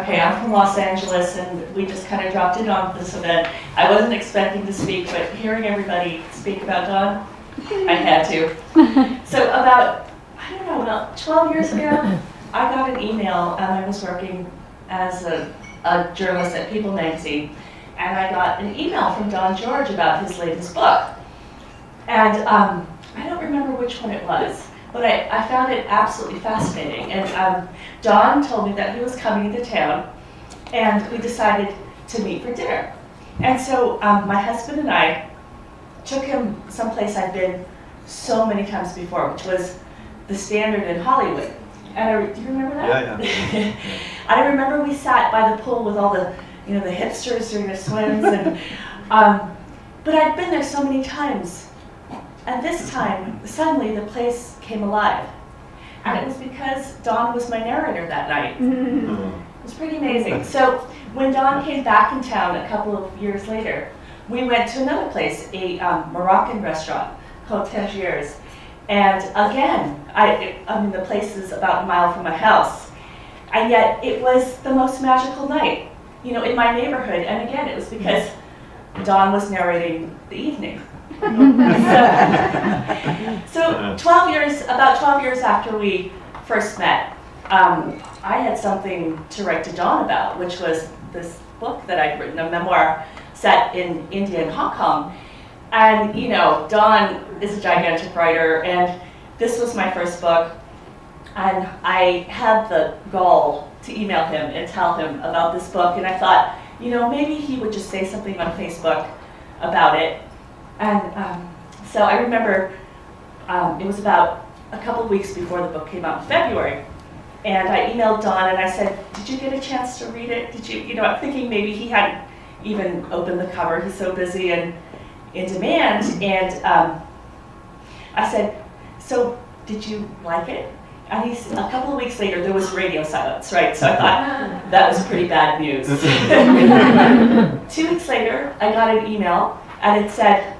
Okay, I'm from Los Angeles, and we just kind of dropped in on this event. I wasn't expecting to speak, but hearing everybody speak about Don, I had to. So about 12 years ago, I got an email, and I was working as a journalist at People magazine, and I got an email from Don George about his latest book. And I don't remember which one it was, but I found it absolutely fascinating. And Don told me that he was coming to town, and we decided to meet for dinner. And so my husband and I took him someplace I've been so many times before, which was the Standard in Hollywood. And do you remember that? Yeah. I remember we sat by the pool with all the, the hipsters doing their swims, and but I'd been there so many times. And this time, suddenly the place came alive. And it was because Don was my narrator that night. It was pretty amazing. So when Don came back in town a couple of years later, we went to another place, a Moroccan restaurant called Tangiers. And again, I mean, the place is about a mile from my house. And yet it was the most magical night, in my neighborhood. And again, it was because Don was narrating the evening. So about 12 years after we first met, I had something to write to Don about, which was this book that I'd written, a memoir set in India and Hong Kong. And Don is a gigantic writer, and this was my first book, and I had the gall to email him and tell him about this book, and I thought, maybe he would just say something on Facebook about it. And so I remember it was about a couple weeks before the book came out in February, and I emailed Don and I said, "Did you get a chance to read it? Did you?" I'm thinking maybe he hadn't even opened the cover. He's so busy and in demand. And I said, so did you like it? And he said, a couple of weeks later, there was radio silence, right? So I thought, that was pretty bad news. 2 weeks later, I got an email, and it said,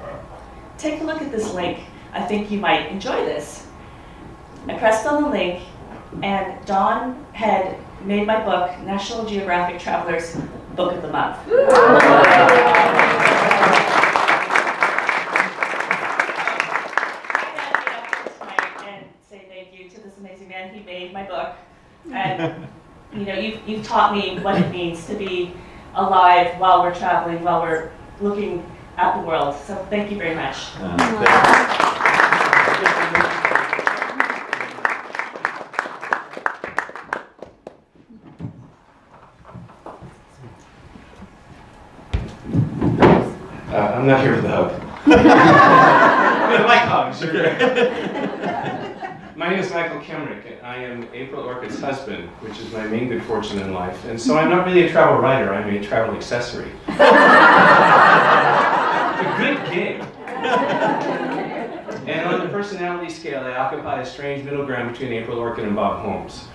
take a look at this link. I think you might enjoy this. I pressed on the link, and Don had made my book, National Geographic Traveler's Book of the Month. To this amazing man, he made my book, and you know, you've taught me what it means to be alive while we're traveling, while we're looking at the world. So thank you very much. I'm not here for the hug. I mean, my hug, sure. My name is Michael Kemrick, and I am April Orchid's husband, which is my main good fortune in life. And so I'm not really a travel writer, I'm a travel accessory. It's a good gig. And on the personality scale, I occupy a strange middle ground between April Orchid and Bob Holmes.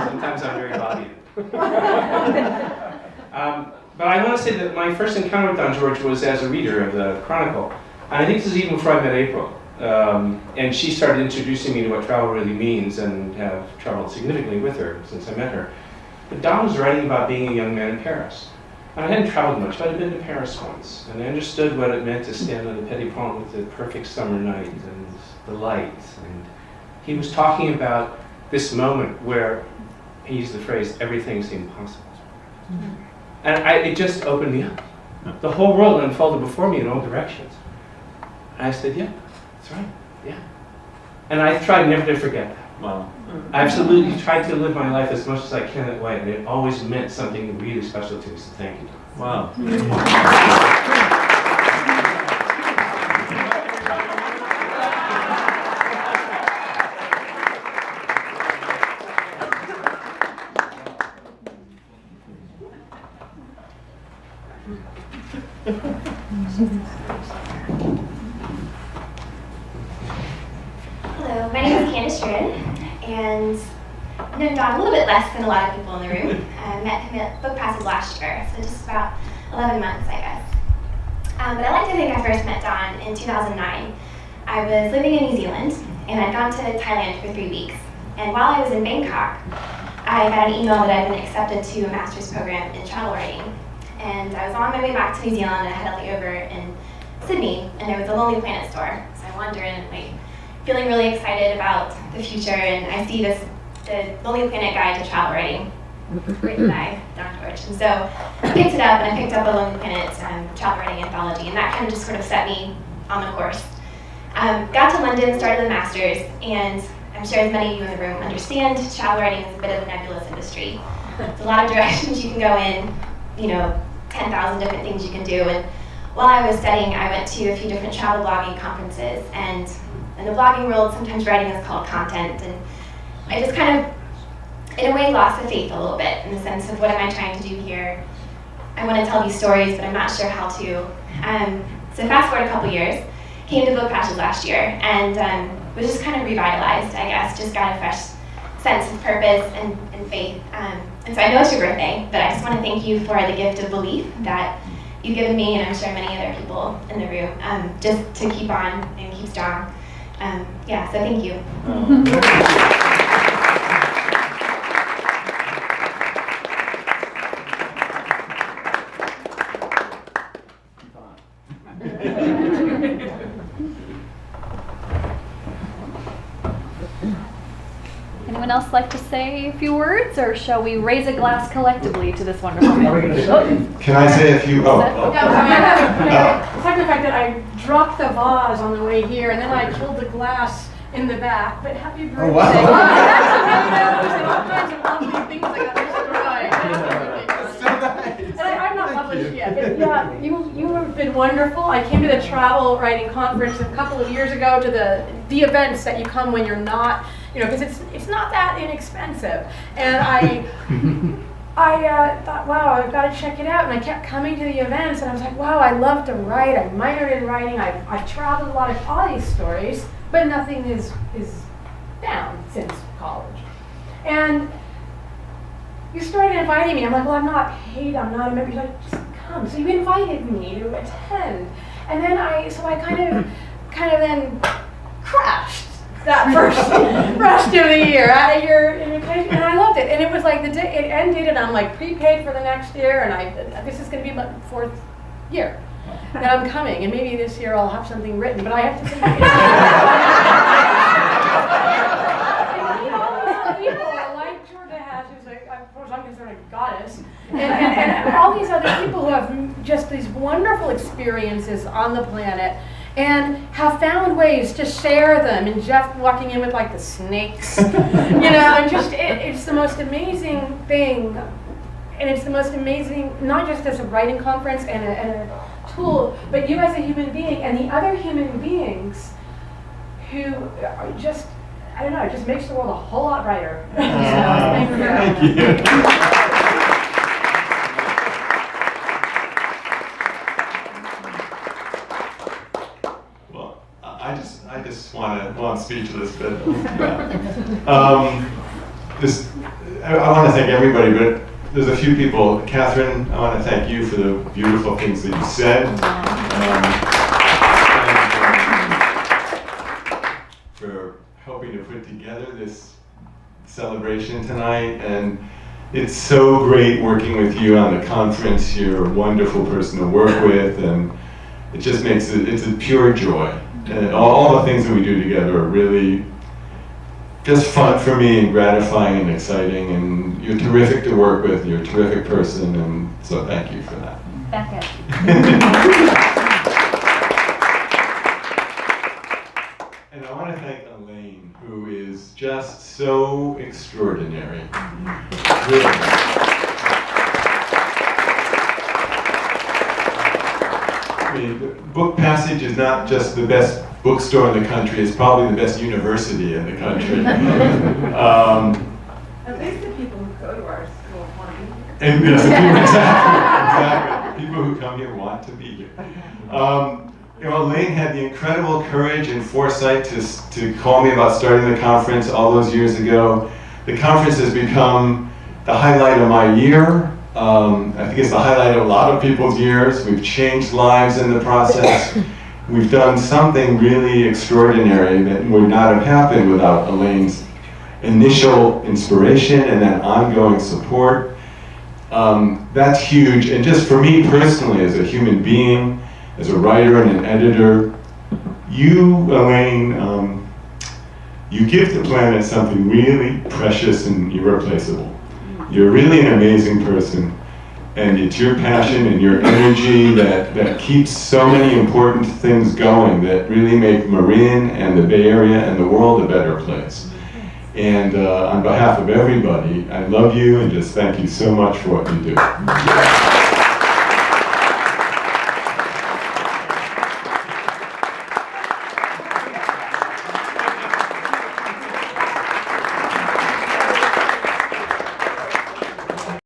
Sometimes I'm very Bobby. But I want to say that my first encounter with Don George was as a reader of the Chronicle. And I think this is even before I met April. And she started introducing me to what travel really means, and have traveled significantly with her since I met her. But Don was writing about being a young man in Paris. And I hadn't traveled much, but I'd been to Paris once, and I understood what it meant to stand on the Petit Pont with the perfect summer night and the lights. And he was talking about this moment where he used the phrase, everything seemed possible. And it just opened me up. The whole world unfolded before me in all directions. And I said, yeah. That's right, yeah. And I've tried never to forget that. Wow. I absolutely tried to live my life as much as I can that way, and it always meant something really special to me, so thank you. Wow. Hello, my name is Candace Drin, and I've known Don a little bit less than a lot of people in the room. I met him at Book Passage last year, so just about 11 months, I guess. But I like to think I first met Don in 2009. I was living in New Zealand, and I'd gone to Thailand for 3 weeks. And while I was in Bangkok, I got an email that I'd been accepted to a master's program in travel writing. And I was on my way back to New Zealand, and I had a layover in Sydney, and there was a Lonely Planet store. So I wandered in, feeling really excited about the future, and I see the Lonely Planet Guide to Travel Writing, written by Don George. And so I picked it up, and I picked up a Lonely Planet travel writing anthology, and that kind of just sort of set me on the course. Got to London, started the master's, and I'm sure as many of you in the room understand, travel writing is a bit of a nebulous industry. There's a lot of directions you can go in, 10,000 different things you can do. And while I was studying, I went to a few different travel blogging conferences, and in the blogging world, sometimes writing is called content, and I just kind of, in a way, lost the faith a little bit in the sense of what am I trying to do here? I want to tell these stories, but I'm not sure how to. So fast forward a couple years, came to Book Passage last year, and was just kind of revitalized, I guess, just got a fresh sense of purpose and faith. And so I know it's your birthday, but I just want to thank you for the gift of belief that you've given me, and I'm sure many other people in the room, just to keep on and keep strong. So thank you. Anyone else like to say a few words, or shall we raise a glass collectively to this wonderful man? Can I say a few? No, aside from the fact that I dropped the vase on the way here, and then I killed the glass in the back. But happy birthday! Oh, wow. That's amazing. All kinds of lovely things I got destroyed. And I'm not published yet, but yeah, you have been wonderful. I came to the travel writing conference a couple of years ago, to the events that you come when you're not, because it's not that inexpensive. And I thought, wow, I've got to check it out. And I kept coming to the events, and I was like, wow, I love to write. I minored in writing. I've traveled a lot of all these stories, but nothing is down since college. And you started inviting me. I'm like, well, I'm not paid. I'm not a member. You're like, just come. So you invited me to attend. And then I kind of then crashed that first rest of the year out of your invitation, and I loved it. And it was like the day it ended, and I'm like prepaid for the next year, and this is going to be my 4th year that I'm coming, and maybe this year I'll have something written, but I have to say, people like Georgia has, who's like, as far as I'm concerned, a goddess, and all these other people who have just these wonderful experiences on the planet, and have found ways to share them. And Jeff walking in with like the snakes, and just it's the most amazing thing. And it's the most amazing, not just as a writing conference and a tool, but you as a human being and the other human beings who are just, I don't know, it just makes the world a whole lot brighter. Thank you. I just want to speechless, but I want to thank everybody, but there's a few people. Catherine, I want to thank you for the beautiful things that you said. For helping to put together this celebration tonight, and it's so great working with you on the conference. You're a wonderful person to work with, and it just makes it's a pure joy. And all the things that we do together are really just fun for me and gratifying and exciting, and you're terrific to work with, you're a terrific person, and so thank you for that. Back at you. And I want to thank Elaine, who is just so extraordinary. Really. I mean, Book Passage is not just the best bookstore in the country, it's probably the best university in the country. At least the people who go to our school want to be here. And yes, exactly. People who come here want to be here. Elaine had the incredible courage and foresight to call me about starting the conference all those years ago. The conference has become the highlight of my year. I think it's the highlight of a lot of people's years. We've changed lives in the process. We've done something really extraordinary that would not have happened without Elaine's initial inspiration and then ongoing support. That's huge. And just for me personally, as a human being, as a writer and an editor, you, Elaine, you give the planet something really precious and irreplaceable. You're really an amazing person, and it's your passion and your energy that keeps so many important things going that really make Marin and the Bay Area and the world a better place. And on behalf of everybody, I love you and just thank you so much for what you do.